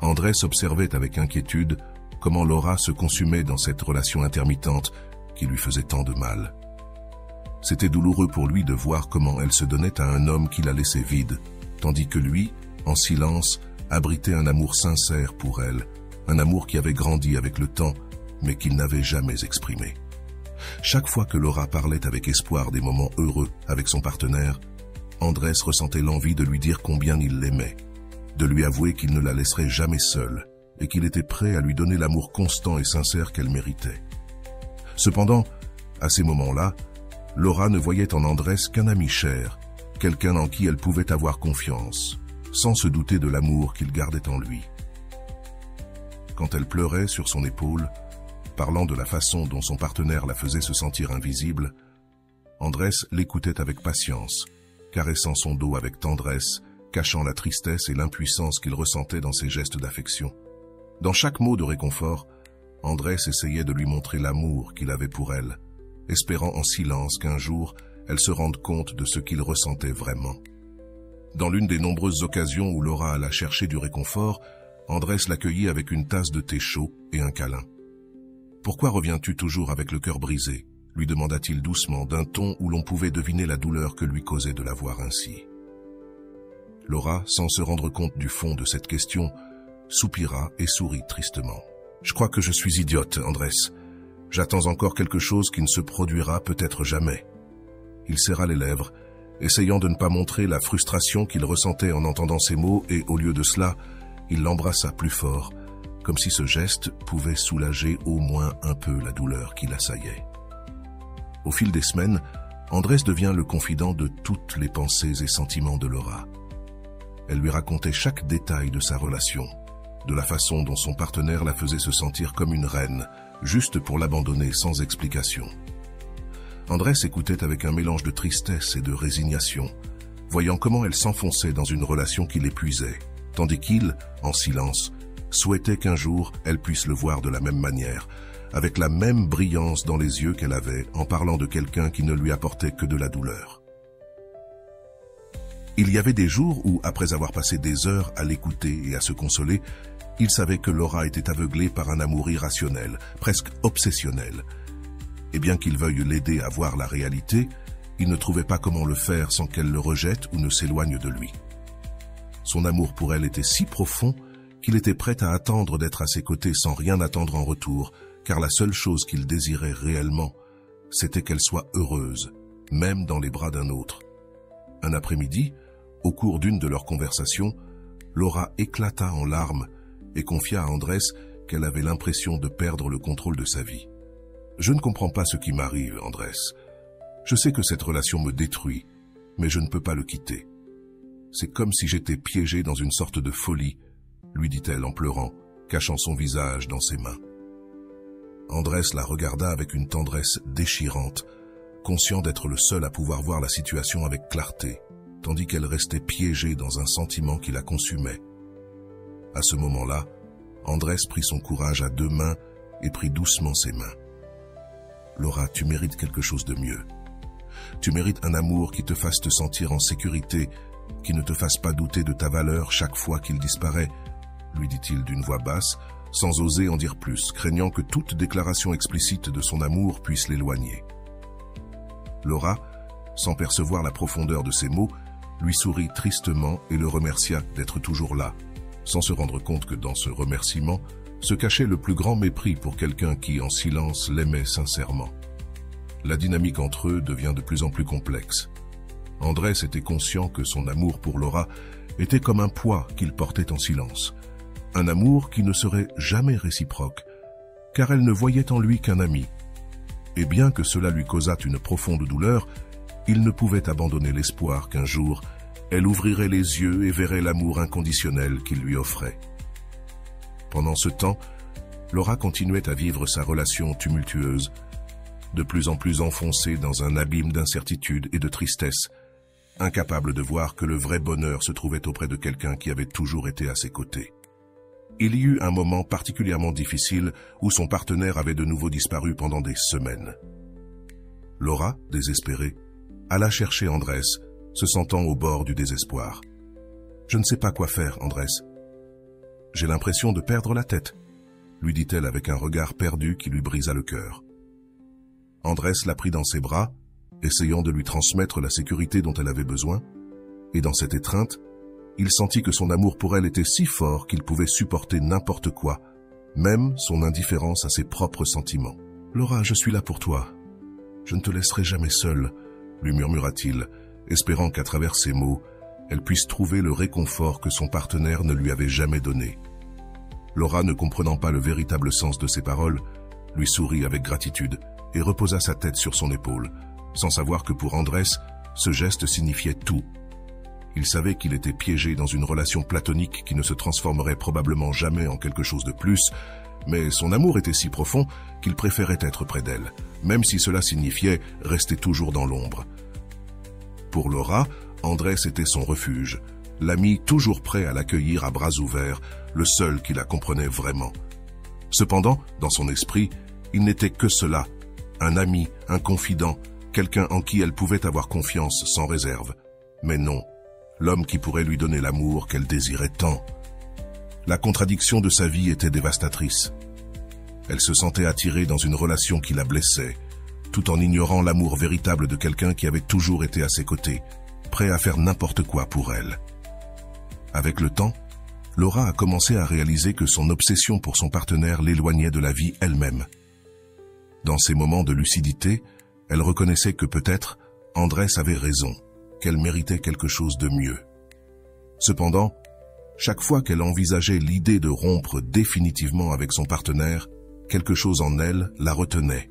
Andrés observait avec inquiétude comment Laura se consumait dans cette relation intermittente qui lui faisait tant de mal. C'était douloureux pour lui de voir comment elle se donnait à un homme qui la laissait vide, tandis que lui, en silence, abritait un amour sincère pour elle, un amour qui avait grandi avec le temps, mais qu'il n'avait jamais exprimé. Chaque fois que Laura parlait avec espoir des moments heureux avec son partenaire, Andrés ressentait l'envie de lui dire combien il l'aimait, de lui avouer qu'il ne la laisserait jamais seule et qu'il était prêt à lui donner l'amour constant et sincère qu'elle méritait. Cependant, à ces moments-là, Laura ne voyait en Andrés qu'un ami cher, quelqu'un en qui elle pouvait avoir confiance, sans se douter de l'amour qu'il gardait en lui. Quand elle pleurait sur son épaule, parlant de la façon dont son partenaire la faisait se sentir invisible, Andrés l'écoutait avec patience, caressant son dos avec tendresse, cachant la tristesse et l'impuissance qu'il ressentait dans ses gestes d'affection. Dans chaque mot de réconfort, Andrés essayait de lui montrer l'amour qu'il avait pour elle, espérant en silence qu'un jour, elle se rende compte de ce qu'il ressentait vraiment. Dans l'une des nombreuses occasions où Laura alla chercher du réconfort, Andrés l'accueillit avec une tasse de thé chaud et un câlin. « Pourquoi reviens-tu toujours avec le cœur brisé ?» lui demanda-t-il doucement, d'un ton où l'on pouvait deviner la douleur que lui causait de la voir ainsi. Laura, sans se rendre compte du fond de cette question, soupira et sourit tristement. « Je crois que je suis idiote, Andrés. J'attends encore quelque chose qui ne se produira peut-être jamais. » Il serra les lèvres, essayant de ne pas montrer la frustration qu'il ressentait en entendant ces mots, et au lieu de cela, il l'embrassa plus fort, comme si ce geste pouvait soulager au moins un peu la douleur qui l'assaillait. Au fil des semaines, Andrés devient le confident de toutes les pensées et sentiments de Laura. Elle lui racontait chaque détail de sa relation, de la façon dont son partenaire la faisait se sentir comme une reine, juste pour l'abandonner sans explication. Andrés écoutait avec un mélange de tristesse et de résignation, voyant comment elle s'enfonçait dans une relation qui l'épuisait, tandis qu'il, en silence, souhaitait qu'un jour elle puisse le voir de la même manière, avec la même brillance dans les yeux qu'elle avait en parlant de quelqu'un qui ne lui apportait que de la douleur. Il y avait des jours où, après avoir passé des heures à l'écouter et à se consoler, il savait que Laura était aveuglée par un amour irrationnel, presque obsessionnel. Et bien qu'il veuille l'aider à voir la réalité, il ne trouvait pas comment le faire sans qu'elle le rejette ou ne s'éloigne de lui. Son amour pour elle était si profond qu'il était prêt à attendre d'être à ses côtés sans rien attendre en retour, car la seule chose qu'il désirait réellement, c'était qu'elle soit heureuse, même dans les bras d'un autre. Un après-midi, au cours d'une de leurs conversations, Laura éclata en larmes et confia à Andrés qu'elle avait l'impression de perdre le contrôle de sa vie. « Je ne comprends pas ce qui m'arrive, Andrés. Je sais que cette relation me détruit, mais je ne peux pas le quitter. C'est comme si j'étais piégé dans une sorte de folie, » lui dit-elle en pleurant, cachant son visage dans ses mains. Andrés la regarda avec une tendresse déchirante, conscient d'être le seul à pouvoir voir la situation avec clarté, tandis qu'elle restait piégée dans un sentiment qui la consumait. À ce moment-là, Andrés prit son courage à deux mains et prit doucement ses mains. « Laura, tu mérites quelque chose de mieux. Tu mérites un amour qui te fasse te sentir en sécurité, qui ne te fasse pas douter de ta valeur chaque fois qu'il disparaît, » lui dit-il d'une voix basse, sans oser en dire plus, craignant que toute déclaration explicite de son amour puisse l'éloigner. Laura, sans percevoir la profondeur de ses mots, lui sourit tristement et le remercia d'être toujours là, sans se rendre compte que dans ce remerciement se cachait le plus grand mépris pour quelqu'un qui, en silence, l'aimait sincèrement. La dynamique entre eux devient de plus en plus complexe. Andrés était conscient que son amour pour Laura était comme un poids qu'il portait en silence. Un amour qui ne serait jamais réciproque, car elle ne voyait en lui qu'un ami. Et bien que cela lui causât une profonde douleur, il ne pouvait abandonner l'espoir qu'un jour, elle ouvrirait les yeux et verrait l'amour inconditionnel qu'il lui offrait. Pendant ce temps, Laura continuait à vivre sa relation tumultueuse, de plus en plus enfoncée dans un abîme d'incertitude et de tristesse, incapable de voir que le vrai bonheur se trouvait auprès de quelqu'un qui avait toujours été à ses côtés. Il y eut un moment particulièrement difficile où son partenaire avait de nouveau disparu pendant des semaines. Laura, désespérée, alla chercher Andrés, se sentant au bord du désespoir. « Je ne sais pas quoi faire, Andrés. J'ai l'impression de perdre la tête, » lui dit-elle avec un regard perdu qui lui brisa le cœur. Andrés la prit dans ses bras, essayant de lui transmettre la sécurité dont elle avait besoin, et dans cette étreinte, il sentit que son amour pour elle était si fort qu'il pouvait supporter n'importe quoi, même son indifférence à ses propres sentiments. « Laura, je suis là pour toi. Je ne te laisserai jamais seule, » lui murmura-t-il, espérant qu'à travers ces mots, elle puisse trouver le réconfort que son partenaire ne lui avait jamais donné. Laura, ne comprenant pas le véritable sens de ces paroles, lui sourit avec gratitude et reposa sa tête sur son épaule, sans savoir que pour Andrés, ce geste signifiait tout. Il savait qu'il était piégé dans une relation platonique qui ne se transformerait probablement jamais en quelque chose de plus, mais son amour était si profond qu'il préférait être près d'elle, même si cela signifiait rester toujours dans l'ombre. Pour Laura, Andrés était son refuge, l'ami toujours prêt à l'accueillir à bras ouverts, le seul qui la comprenait vraiment. Cependant, dans son esprit, il n'était que cela, un ami, un confident, quelqu'un en qui elle pouvait avoir confiance sans réserve. Mais non, l'homme qui pourrait lui donner l'amour qu'elle désirait tant. La contradiction de sa vie était dévastatrice. Elle se sentait attirée dans une relation qui la blessait, tout en ignorant l'amour véritable de quelqu'un qui avait toujours été à ses côtés, prêt à faire n'importe quoi pour elle. Avec le temps, Laura a commencé à réaliser que son obsession pour son partenaire l'éloignait de la vie elle-même. Dans ces moments de lucidité, elle reconnaissait que peut-être Andrés avait raison, qu'elle méritait quelque chose de mieux. Cependant, chaque fois qu'elle envisageait l'idée de rompre définitivement avec son partenaire, quelque chose en elle la retenait.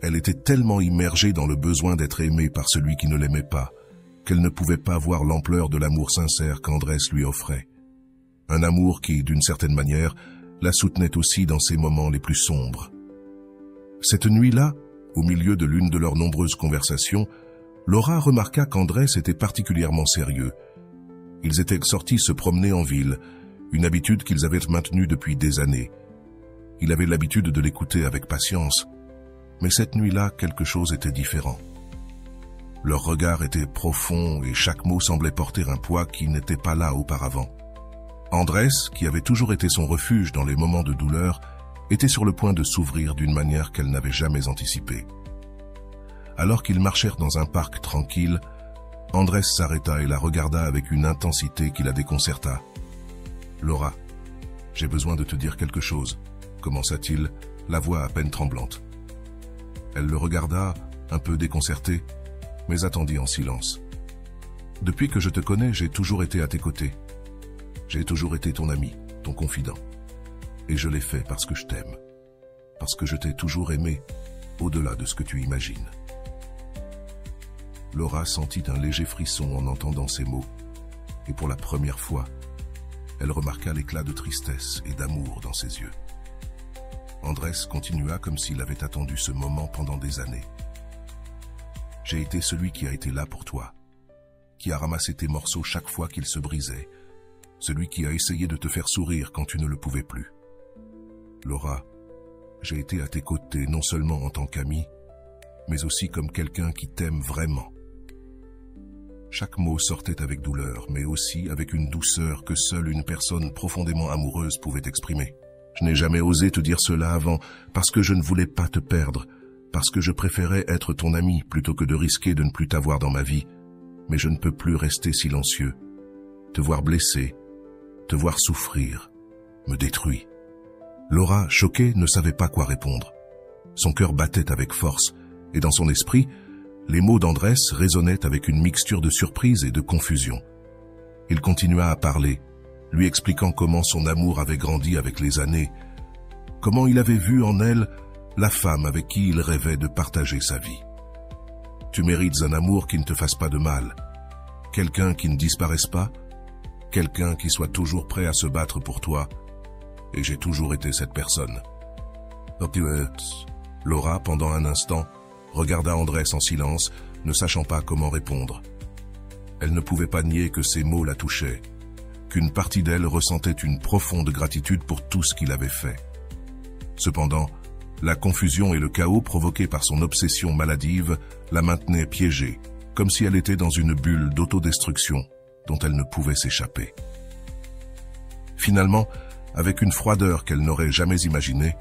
Elle était tellement immergée dans le besoin d'être aimée par celui qui ne l'aimait pas, qu'elle ne pouvait pas voir l'ampleur de l'amour sincère qu'Andrés lui offrait. Un amour qui, d'une certaine manière, la soutenait aussi dans ses moments les plus sombres. Cette nuit-là, au milieu de l'une de leurs nombreuses conversations, Laura remarqua qu'Andrés était particulièrement sérieux. Ils étaient sortis se promener en ville, une habitude qu'ils avaient maintenue depuis des années. Il avait l'habitude de l'écouter avec patience, mais cette nuit-là, quelque chose était différent. Leur regard était profond et chaque mot semblait porter un poids qui n'était pas là auparavant. Andrés, qui avait toujours été son refuge dans les moments de douleur, était sur le point de s'ouvrir d'une manière qu'elle n'avait jamais anticipée. Alors qu'ils marchèrent dans un parc tranquille, Andrés s'arrêta et la regarda avec une intensité qui la déconcerta. « Laura, j'ai besoin de te dire quelque chose », commença-t-il, la voix à peine tremblante. Elle le regarda, un peu déconcertée, mais attendit en silence. « Depuis que je te connais, j'ai toujours été à tes côtés. J'ai toujours été ton ami, ton confident. Et je l'ai fait parce que je t'aime. Parce que je t'ai toujours aimé, au-delà de ce que tu imagines. » Laura sentit un léger frisson en entendant ces mots, et pour la première fois, elle remarqua l'éclat de tristesse et d'amour dans ses yeux. Andrés continua comme s'il avait attendu ce moment pendant des années. « J'ai été celui qui a été là pour toi, qui a ramassé tes morceaux chaque fois qu'ils se brisaient, celui qui a essayé de te faire sourire quand tu ne le pouvais plus. Laura, j'ai été à tes côtés non seulement en tant qu'ami, mais aussi comme quelqu'un qui t'aime vraiment. » Chaque mot sortait avec douleur, mais aussi avec une douceur que seule une personne profondément amoureuse pouvait exprimer. Je n'ai jamais osé te dire cela avant, parce que je ne voulais pas te perdre, parce que je préférais être ton ami plutôt que de risquer de ne plus t'avoir dans ma vie. Mais je ne peux plus rester silencieux. Te voir blessé, te voir souffrir, me détruit. Laura, choquée, ne savait pas quoi répondre. Son cœur battait avec force, et dans son esprit, les mots d'Andrés résonnaient avec une mixture de surprise et de confusion. Il continua à parler, lui expliquant comment son amour avait grandi avec les années, comment il avait vu en elle la femme avec qui il rêvait de partager sa vie. Tu mérites un amour qui ne te fasse pas de mal, quelqu'un qui ne disparaisse pas, quelqu'un qui soit toujours prêt à se battre pour toi, et j'ai toujours été cette personne. Laura, pendant un instant, regarda Andrés en silence, ne sachant pas comment répondre. Elle ne pouvait pas nier que ces mots la touchaient, qu'une partie d'elle ressentait une profonde gratitude pour tout ce qu'il avait fait. Cependant, la confusion et le chaos provoqués par son obsession maladive la maintenaient piégée, comme si elle était dans une bulle d'autodestruction dont elle ne pouvait s'échapper. Finalement, avec une froideur qu'elle n'aurait jamais imaginée,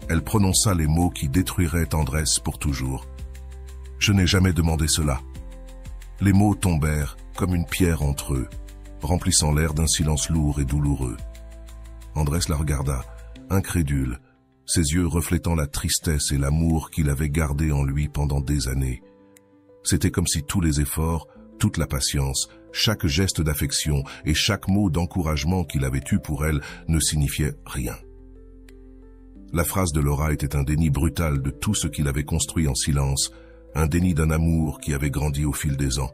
elle prononça les mots qui détruiraient Andrés pour toujours. « Je n'ai jamais demandé cela. » Les mots tombèrent comme une pierre entre eux, remplissant l'air d'un silence lourd et douloureux. Andrés la regarda, incrédule, ses yeux reflétant la tristesse et l'amour qu'il avait gardé en lui pendant des années. C'était comme si tous les efforts, toute la patience, chaque geste d'affection et chaque mot d'encouragement qu'il avait eu pour elle ne signifiait rien. La phrase de Laura était un déni brutal de tout ce qu'il avait construit en silence, un déni d'un amour qui avait grandi au fil des ans.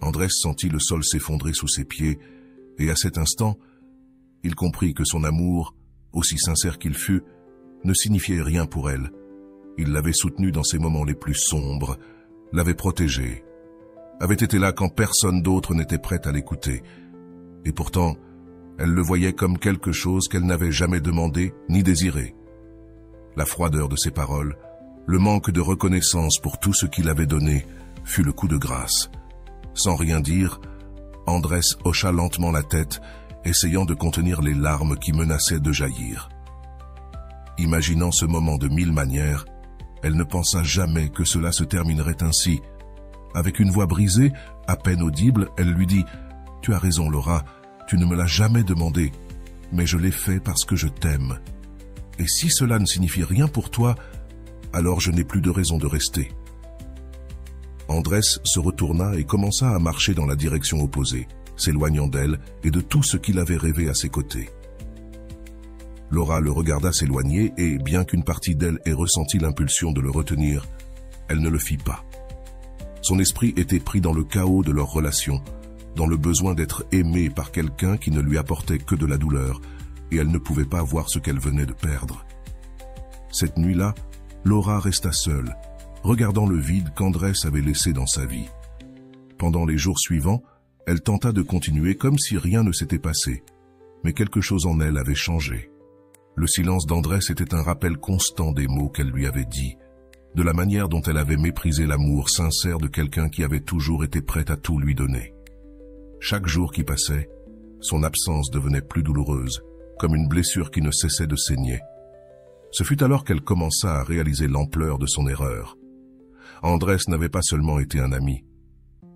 Andrés sentit le sol s'effondrer sous ses pieds, et à cet instant, il comprit que son amour, aussi sincère qu'il fût, ne signifiait rien pour elle. Il l'avait soutenue dans ses moments les plus sombres, l'avait protégée, avait été là quand personne d'autre n'était prêt à l'écouter. Et pourtant, elle le voyait comme quelque chose qu'elle n'avait jamais demandé ni désiré. La froideur de ses paroles, le manque de reconnaissance pour tout ce qu'il avait donné, fut le coup de grâce. Sans rien dire, Andrés hocha lentement la tête, essayant de contenir les larmes qui menaçaient de jaillir. Imaginant ce moment de mille manières, elle ne pensa jamais que cela se terminerait ainsi. Avec une voix brisée, à peine audible, elle lui dit « Tu as raison, Laura, tu ne me l'as jamais demandé, mais je l'ai fait parce que je t'aime. Et si cela ne signifie rien pour toi, alors je n'ai plus de raison de rester. » Andrés se retourna et commença à marcher dans la direction opposée, s'éloignant d'elle et de tout ce qu'il avait rêvé à ses côtés. Laura le regarda s'éloigner et, bien qu'une partie d'elle ait ressenti l'impulsion de le retenir, elle ne le fit pas. Son esprit était pris dans le chaos de leur relation, dans le besoin d'être aimée par quelqu'un qui ne lui apportait que de la douleur, et elle ne pouvait pas voir ce qu'elle venait de perdre. Cette nuit-là, Laura resta seule, regardant le vide qu'Andrés avait laissé dans sa vie. Pendant les jours suivants, elle tenta de continuer comme si rien ne s'était passé, mais quelque chose en elle avait changé. Le silence d'Andrés était un rappel constant des mots qu'elle lui avait dits, de la manière dont elle avait méprisé l'amour sincère de quelqu'un qui avait toujours été prêt à tout lui donner. Chaque jour qui passait, son absence devenait plus douloureuse, comme une blessure qui ne cessait de saigner. Ce fut alors qu'elle commença à réaliser l'ampleur de son erreur. Andrés n'avait pas seulement été un ami,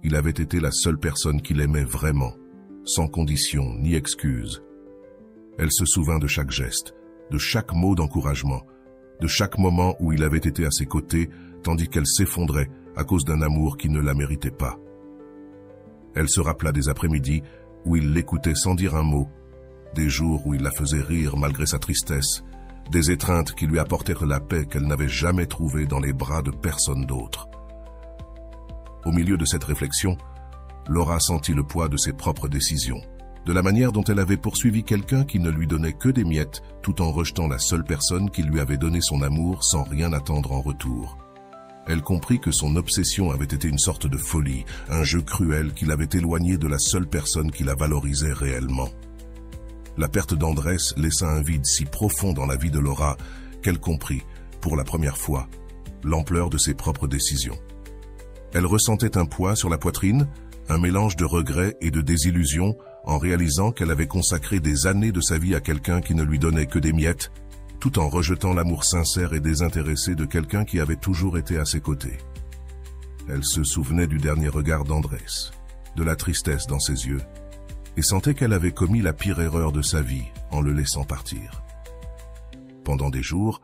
il avait été la seule personne qu'il aimait vraiment, sans condition ni excuse. Elle se souvint de chaque geste, de chaque mot d'encouragement, de chaque moment où il avait été à ses côtés, tandis qu'elle s'effondrait à cause d'un amour qui ne la méritait pas. Elle se rappela des après-midi où il l'écoutait sans dire un mot, des jours où il la faisait rire malgré sa tristesse, des étreintes qui lui apportèrent la paix qu'elle n'avait jamais trouvée dans les bras de personne d'autre. Au milieu de cette réflexion, Laura sentit le poids de ses propres décisions, de la manière dont elle avait poursuivi quelqu'un qui ne lui donnait que des miettes, tout en rejetant la seule personne qui lui avait donné son amour sans rien attendre en retour. Elle comprit que son obsession avait été une sorte de folie, un jeu cruel qui l'avait éloignée de la seule personne qui la valorisait réellement. La perte d'Andrés laissa un vide si profond dans la vie de Laura qu'elle comprit, pour la première fois, l'ampleur de ses propres décisions. Elle ressentait un poids sur la poitrine, un mélange de regrets et de désillusion en réalisant qu'elle avait consacré des années de sa vie à quelqu'un qui ne lui donnait que des miettes, tout en rejetant l'amour sincère et désintéressé de quelqu'un qui avait toujours été à ses côtés. Elle se souvenait du dernier regard d'Andrés, de la tristesse dans ses yeux, et sentait qu'elle avait commis la pire erreur de sa vie en le laissant partir. Pendant des jours,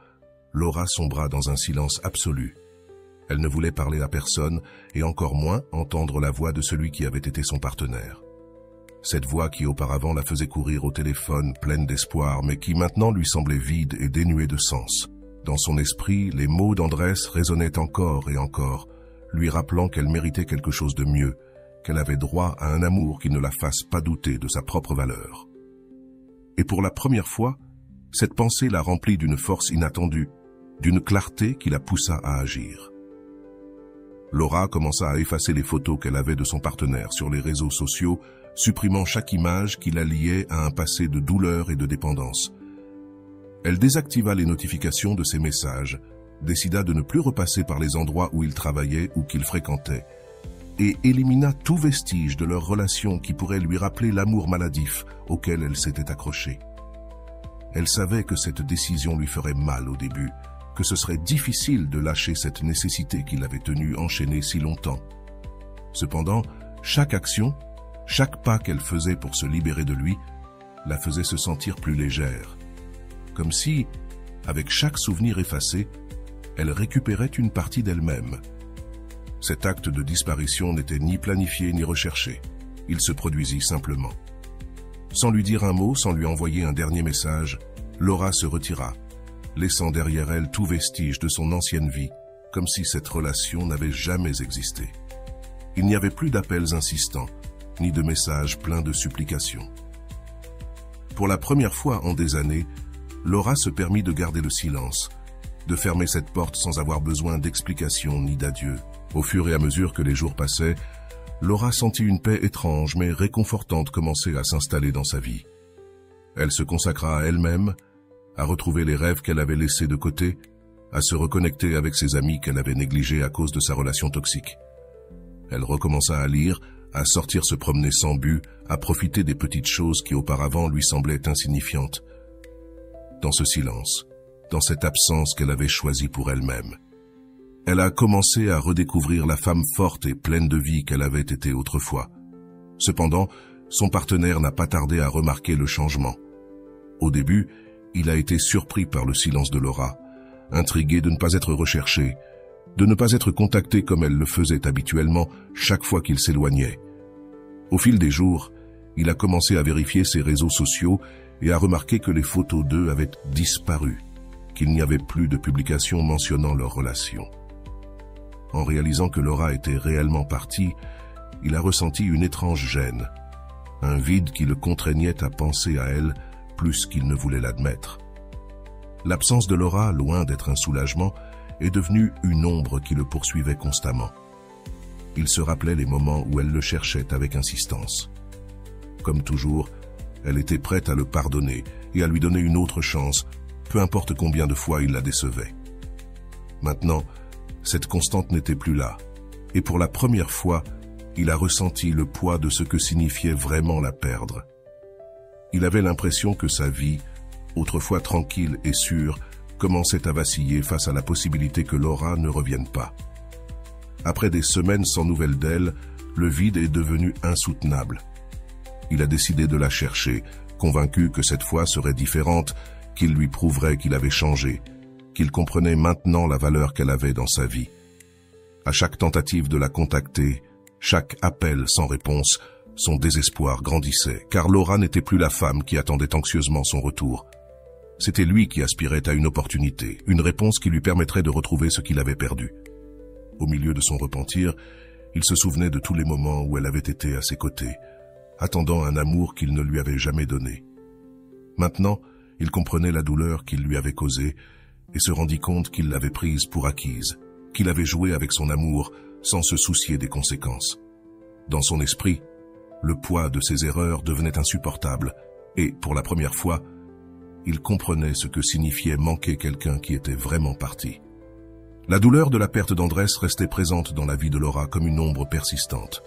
Laura sombra dans un silence absolu. Elle ne voulait parler à personne et encore moins entendre la voix de celui qui avait été son partenaire. Cette voix qui auparavant la faisait courir au téléphone pleine d'espoir, mais qui maintenant lui semblait vide et dénuée de sens. Dans son esprit, les mots d'Andrés résonnaient encore et encore, lui rappelant qu'elle méritait quelque chose de mieux, qu'elle avait droit à un amour qui ne la fasse pas douter de sa propre valeur. Et pour la première fois, cette pensée la remplit d'une force inattendue, d'une clarté qui la poussa à agir. Laura commença à effacer les photos qu'elle avait de son partenaire sur les réseaux sociaux, supprimant chaque image qui la liait à un passé de douleur et de dépendance. Elle désactiva les notifications de ses messages, décida de ne plus repasser par les endroits où il travaillait ou qu'il fréquentait, et élimina tout vestige de leur relation qui pourrait lui rappeler l'amour maladif auquel elle s'était accrochée. Elle savait que cette décision lui ferait mal au début, que ce serait difficile de lâcher cette nécessité qui l'avait tenue enchaînée si longtemps. Cependant, chaque action, chaque pas qu'elle faisait pour se libérer de lui, la faisait se sentir plus légère. Comme si, avec chaque souvenir effacé, elle récupérait une partie d'elle-même. Cet acte de disparition n'était ni planifié ni recherché. Il se produisit simplement. Sans lui dire un mot, sans lui envoyer un dernier message, Laura se retira, laissant derrière elle tout vestige de son ancienne vie, comme si cette relation n'avait jamais existé. Il n'y avait plus d'appels insistants, ni de messages pleins de supplications. Pour la première fois en des années, Laura se permit de garder le silence, de fermer cette porte sans avoir besoin d'explications ni d'adieu. Au fur et à mesure que les jours passaient, Laura sentit une paix étrange mais réconfortante commencer à s'installer dans sa vie. Elle se consacra à elle-même, à retrouver les rêves qu'elle avait laissés de côté, à se reconnecter avec ses amis qu'elle avait négligés à cause de sa relation toxique. Elle recommença à lire, à sortir se promener sans but, à profiter des petites choses qui auparavant lui semblaient insignifiantes. Dans ce silence, dans cette absence qu'elle avait choisie pour elle-même, elle a commencé à redécouvrir la femme forte et pleine de vie qu'elle avait été autrefois. Cependant, son partenaire n'a pas tardé à remarquer le changement. Au début, il a été surpris par le silence de Laura, intrigué de ne pas être recherché, de ne pas être contacté comme elle le faisait habituellement chaque fois qu'il s'éloignait. Au fil des jours, il a commencé à vérifier ses réseaux sociaux et à remarquer que les photos d'eux avaient disparu, qu'il n'y avait plus de publications mentionnant leur relation. En réalisant que Laura était réellement partie, il a ressenti une étrange gêne, un vide qui le contraignait à penser à elle plus qu'il ne voulait l'admettre. L'absence de Laura, loin d'être un soulagement, est devenue une ombre qui le poursuivait constamment. Il se rappelait les moments où elle le cherchait avec insistance. Comme toujours, elle était prête à le pardonner et à lui donner une autre chance, peu importe combien de fois il la décevait. Maintenant, cette constante n'était plus là, et pour la première fois, il a ressenti le poids de ce que signifiait vraiment la perdre. Il avait l'impression que sa vie, autrefois tranquille et sûre, commençait à vaciller face à la possibilité que Laura ne revienne pas. Après des semaines sans nouvelles d'elle, le vide est devenu insoutenable. Il a décidé de la chercher, convaincu que cette fois serait différente, qu'il lui prouverait qu'il avait changé, qu'il comprenait maintenant la valeur qu'elle avait dans sa vie. À chaque tentative de la contacter, chaque appel sans réponse, son désespoir grandissait, car Laura n'était plus la femme qui attendait anxieusement son retour. C'était lui qui aspirait à une opportunité, une réponse qui lui permettrait de retrouver ce qu'il avait perdu. Au milieu de son repentir, il se souvenait de tous les moments où elle avait été à ses côtés, attendant un amour qu'il ne lui avait jamais donné. Maintenant, il comprenait la douleur qu'il lui avait causée et se rendit compte qu'il l'avait prise pour acquise, qu'il avait joué avec son amour sans se soucier des conséquences. Dans son esprit, le poids de ses erreurs devenait insupportable et, pour la première fois, il comprenait ce que signifiait manquer quelqu'un qui était vraiment parti. La douleur de la perte d'Andrés restait présente dans la vie de Laura comme une ombre persistante.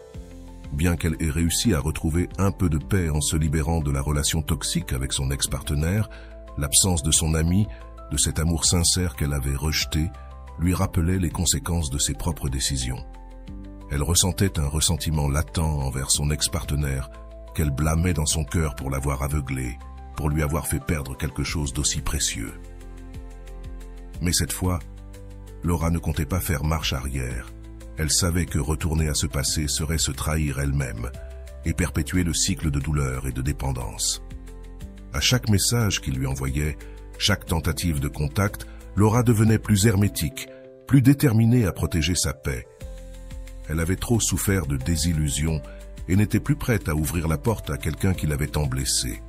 Bien qu'elle ait réussi à retrouver un peu de paix en se libérant de la relation toxique avec son ex-partenaire, l'absence de son ami, de cet amour sincère qu'elle avait rejeté, lui rappelait les conséquences de ses propres décisions. Elle ressentait un ressentiment latent envers son ex-partenaire, qu'elle blâmait dans son cœur pour l'avoir aveuglé, pour lui avoir fait perdre quelque chose d'aussi précieux. Mais cette fois, Laura ne comptait pas faire marche arrière. Elle savait que retourner à ce passé serait se trahir elle-même et perpétuer le cycle de douleur et de dépendance. À chaque message qu'il lui envoyait, chaque tentative de contact, Laura devenait plus hermétique, plus déterminée à protéger sa paix. Elle avait trop souffert de désillusion et n'était plus prête à ouvrir la porte à quelqu'un qui l'avait tant blessée.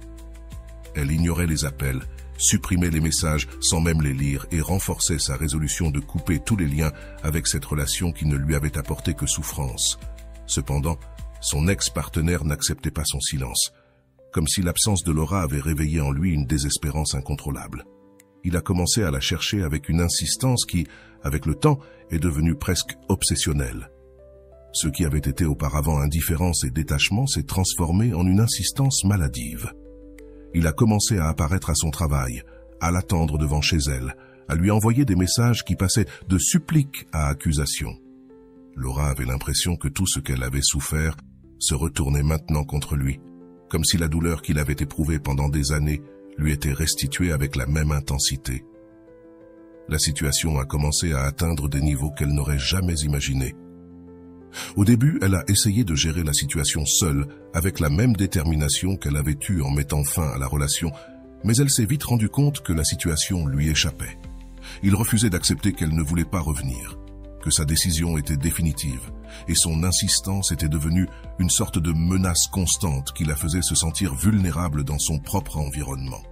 Elle ignorait les appels, supprimait les messages sans même les lire et renforçait sa résolution de couper tous les liens avec cette relation qui ne lui avait apporté que souffrance. Cependant, son ex-partenaire n'acceptait pas son silence, comme si l'absence de Laura avait réveillé en lui une désespérance incontrôlable. Il a commencé à la chercher avec une insistance qui, avec le temps, est devenue presque obsessionnelle. Ce qui avait été auparavant indifférence et détachement s'est transformé en une insistance maladive. Il a commencé à apparaître à son travail, à l'attendre devant chez elle, à lui envoyer des messages qui passaient de suppliques à accusations. Laura avait l'impression que tout ce qu'elle avait souffert se retournait maintenant contre lui, comme si la douleur qu'il avait éprouvée pendant des années lui était restituée avec la même intensité. La situation a commencé à atteindre des niveaux qu'elle n'aurait jamais imaginés. Au début, elle a essayé de gérer la situation seule, avec la même détermination qu'elle avait eue en mettant fin à la relation, mais elle s'est vite rendue compte que la situation lui échappait. Il refusait d'accepter qu'elle ne voulait pas revenir, que sa décision était définitive, et son insistance était devenue une sorte de menace constante qui la faisait se sentir vulnérable dans son propre environnement.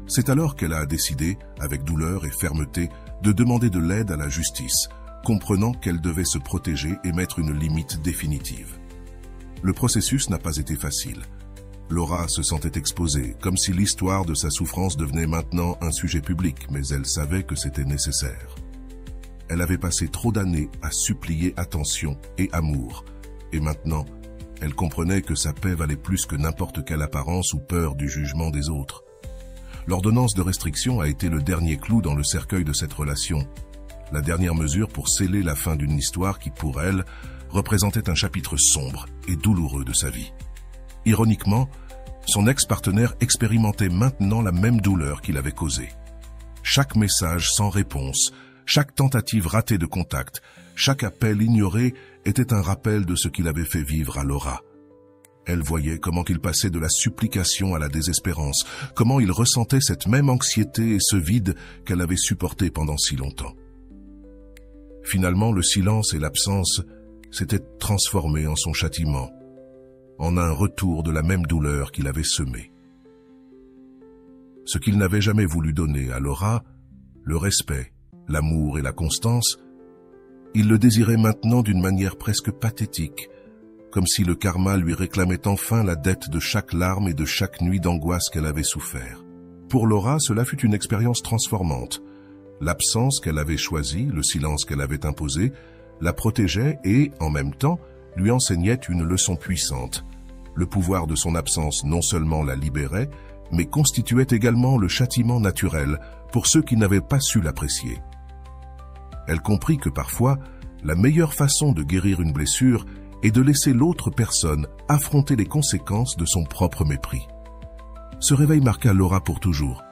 C'est alors qu'elle a décidé, avec douleur et fermeté, de demander de l'aide à la justice, comprenant qu'elle devait se protéger et mettre une limite définitive. Le processus n'a pas été facile. Laura se sentait exposée, comme si l'histoire de sa souffrance devenait maintenant un sujet public, mais elle savait que c'était nécessaire. Elle avait passé trop d'années à supplier attention et amour, et maintenant, elle comprenait que sa paix valait plus que n'importe quelle apparence ou peur du jugement des autres. L'ordonnance de restriction a été le dernier clou dans le cercueil de cette relation, la dernière mesure pour sceller la fin d'une histoire qui, pour elle, représentait un chapitre sombre et douloureux de sa vie. Ironiquement, son ex-partenaire expérimentait maintenant la même douleur qu'il avait causée. Chaque message sans réponse, chaque tentative ratée de contact, chaque appel ignoré était un rappel de ce qu'il avait fait vivre à Laura. Elle voyait comment il passait de la supplication à la désespérance, comment il ressentait cette même anxiété et ce vide qu'elle avait supporté pendant si longtemps. Finalement, le silence et l'absence s'étaient transformés en son châtiment, en un retour de la même douleur qu'il avait semée. Ce qu'il n'avait jamais voulu donner à Laura, le respect, l'amour et la constance, il le désirait maintenant d'une manière presque pathétique, comme si le karma lui réclamait enfin la dette de chaque larme et de chaque nuit d'angoisse qu'elle avait souffert. Pour Laura, cela fut une expérience transformante. L'absence qu'elle avait choisie, le silence qu'elle avait imposé, la protégeait et, en même temps, lui enseignait une leçon puissante. Le pouvoir de son absence non seulement la libérait, mais constituait également le châtiment naturel pour ceux qui n'avaient pas su l'apprécier. Elle comprit que parfois, la meilleure façon de guérir une blessure est de laisser l'autre personne affronter les conséquences de son propre mépris. Ce réveil marqua Laura pour toujours.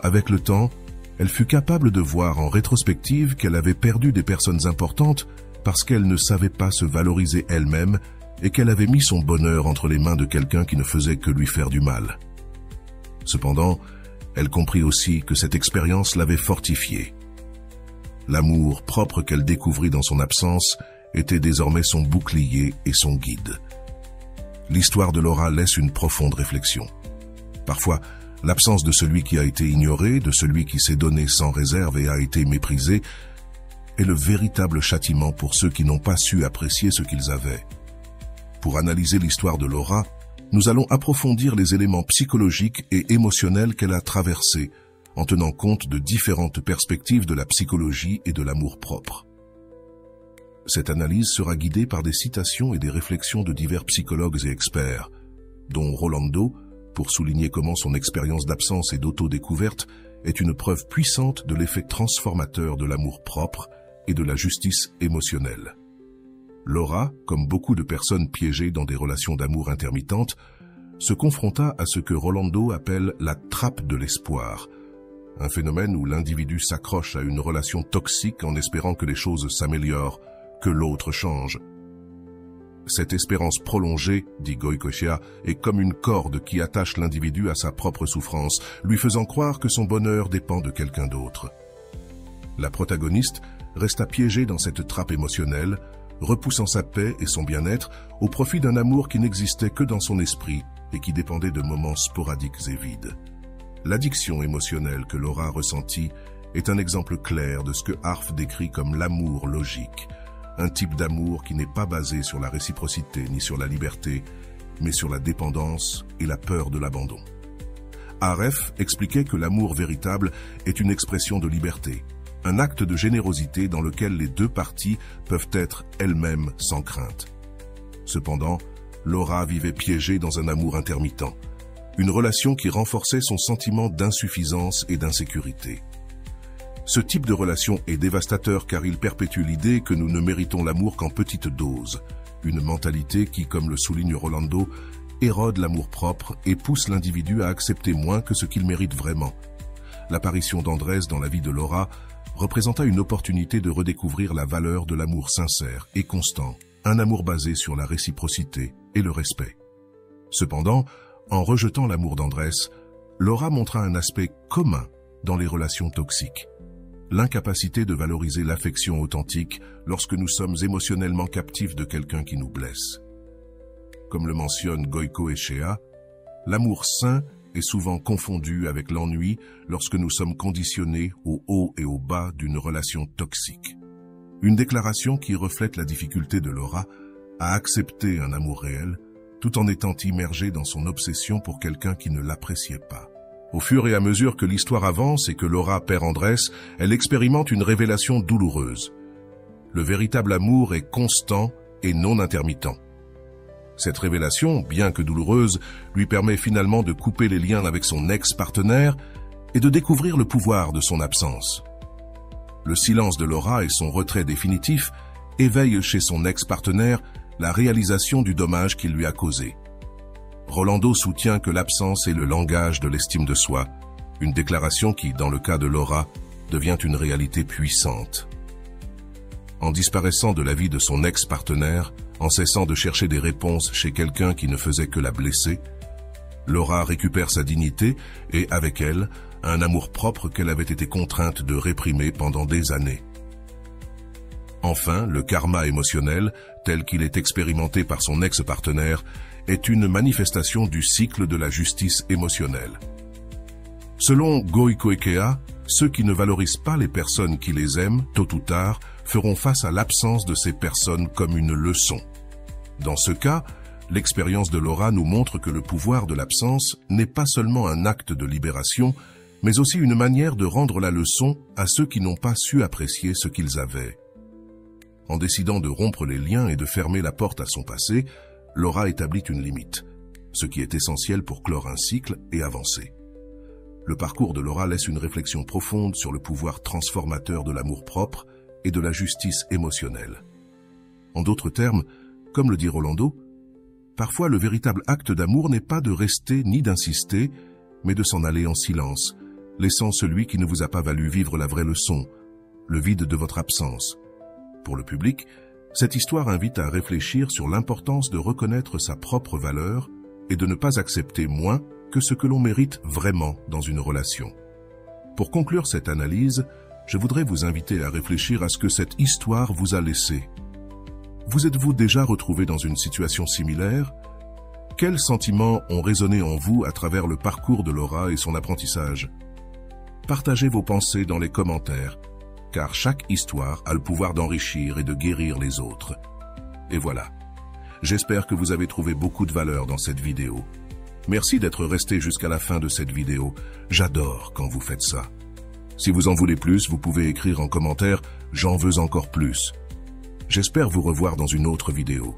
Avec le temps, elle fut capable de voir en rétrospective qu'elle avait perdu des personnes importantes parce qu'elle ne savait pas se valoriser elle-même et qu'elle avait mis son bonheur entre les mains de quelqu'un qui ne faisait que lui faire du mal. Cependant, elle comprit aussi que cette expérience l'avait fortifiée. L'amour propre qu'elle découvrit dans son absence était désormais son bouclier et son guide. L'histoire de Laura laisse une profonde réflexion. Parfois, l'absence de celui qui a été ignoré, de celui qui s'est donné sans réserve et a été méprisé, est le véritable châtiment pour ceux qui n'ont pas su apprécier ce qu'ils avaient. Pour analyser l'histoire de Laura, nous allons approfondir les éléments psychologiques et émotionnels qu'elle a traversés, en tenant compte de différentes perspectives de la psychologie et de l'amour-propre. Cette analyse sera guidée par des citations et des réflexions de divers psychologues et experts, dont Rolando, pour souligner comment son expérience d'absence et d'autodécouverte est une preuve puissante de l'effet transformateur de l'amour-propre et de la justice émotionnelle. Laura, comme beaucoup de personnes piégées dans des relations d'amour intermittentes, se confronta à ce que Rolando appelle la trappe de l'espoir, un phénomène où l'individu s'accroche à une relation toxique en espérant que les choses s'améliorent, que l'autre change. Cette espérance prolongée, dit Goycochea, est comme une corde qui attache l'individu à sa propre souffrance, lui faisant croire que son bonheur dépend de quelqu'un d'autre. La protagoniste resta piégée dans cette trappe émotionnelle, repoussant sa paix et son bien-être au profit d'un amour qui n'existait que dans son esprit et qui dépendait de moments sporadiques et vides. L'addiction émotionnelle que Laura ressentit est un exemple clair de ce que Harf décrit comme l'amour logique, un type d'amour qui n'est pas basé sur la réciprocité ni sur la liberté, mais sur la dépendance et la peur de l'abandon. Aref expliquait que l'amour véritable est une expression de liberté, un acte de générosité dans lequel les deux parties peuvent être elles-mêmes sans crainte. Cependant, Laura vivait piégée dans un amour intermittent, une relation qui renforçait son sentiment d'insuffisance et d'insécurité. Ce type de relation est dévastateur car il perpétue l'idée que nous ne méritons l'amour qu'en petite dose, une mentalité qui, comme le souligne Rolando, érode l'amour-propre et pousse l'individu à accepter moins que ce qu'il mérite vraiment. L'apparition d'Andrés dans la vie de Laura représenta une opportunité de redécouvrir la valeur de l'amour sincère et constant, un amour basé sur la réciprocité et le respect. Cependant, en rejetant l'amour d'Andrés, Laura montra un aspect commun dans les relations toxiques. L'incapacité de valoriser l'affection authentique lorsque nous sommes émotionnellement captifs de quelqu'un qui nous blesse. Comme le mentionnent Goico et Shea, l'amour sain est souvent confondu avec l'ennui lorsque nous sommes conditionnés au haut et au bas d'une relation toxique. Une déclaration qui reflète la difficulté de Laura à accepter un amour réel, tout en étant immergée dans son obsession pour quelqu'un qui ne l'appréciait pas. Au fur et à mesure que l'histoire avance et que Laura perd Andrés, elle expérimente une révélation douloureuse. Le véritable amour est constant et non intermittent. Cette révélation, bien que douloureuse, lui permet finalement de couper les liens avec son ex-partenaire et de découvrir le pouvoir de son absence. Le silence de Laura et son retrait définitif éveillent chez son ex-partenaire la réalisation du dommage qu'il lui a causé. Rolando soutient que l'absence est le langage de l'estime de soi, une déclaration qui, dans le cas de Laura, devient une réalité puissante. En disparaissant de la vie de son ex-partenaire, en cessant de chercher des réponses chez quelqu'un qui ne faisait que la blesser, Laura récupère sa dignité et, avec elle, un amour-propre qu'elle avait été contrainte de réprimer pendant des années. Enfin, le karma émotionnel, tel qu'il est expérimenté par son ex-partenaire, est une manifestation du cycle de la justice émotionnelle. Selon Goicoechea, ceux qui ne valorisent pas les personnes qui les aiment, tôt ou tard, feront face à l'absence de ces personnes comme une leçon. Dans ce cas, l'expérience de Laura nous montre que le pouvoir de l'absence n'est pas seulement un acte de libération, mais aussi une manière de rendre la leçon à ceux qui n'ont pas su apprécier ce qu'ils avaient. En décidant de rompre les liens et de fermer la porte à son passé, Laura établit une limite, ce qui est essentiel pour clore un cycle et avancer. Le parcours de Laura laisse une réflexion profonde sur le pouvoir transformateur de l'amour-propre et de la justice émotionnelle. En d'autres termes, comme le dit Rolando, parfois le véritable acte d'amour n'est pas de rester ni d'insister, mais de s'en aller en silence, laissant celui qui ne vous a pas valu vivre la vraie leçon, le vide de votre absence. Pour le public, cette histoire invite à réfléchir sur l'importance de reconnaître sa propre valeur et de ne pas accepter moins que ce que l'on mérite vraiment dans une relation. Pour conclure cette analyse, je voudrais vous inviter à réfléchir à ce que cette histoire vous a laissé. Vous êtes-vous déjà retrouvé dans une situation similaire? Quels sentiments ont résonné en vous à travers le parcours de Laura et son apprentissage? Partagez vos pensées dans les commentaires, car chaque histoire a le pouvoir d'enrichir et de guérir les autres. Et voilà. J'espère que vous avez trouvé beaucoup de valeur dans cette vidéo. Merci d'être resté jusqu'à la fin de cette vidéo. J'adore quand vous faites ça. Si vous en voulez plus, vous pouvez écrire en commentaire « J'en veux encore plus ». J'espère vous revoir dans une autre vidéo.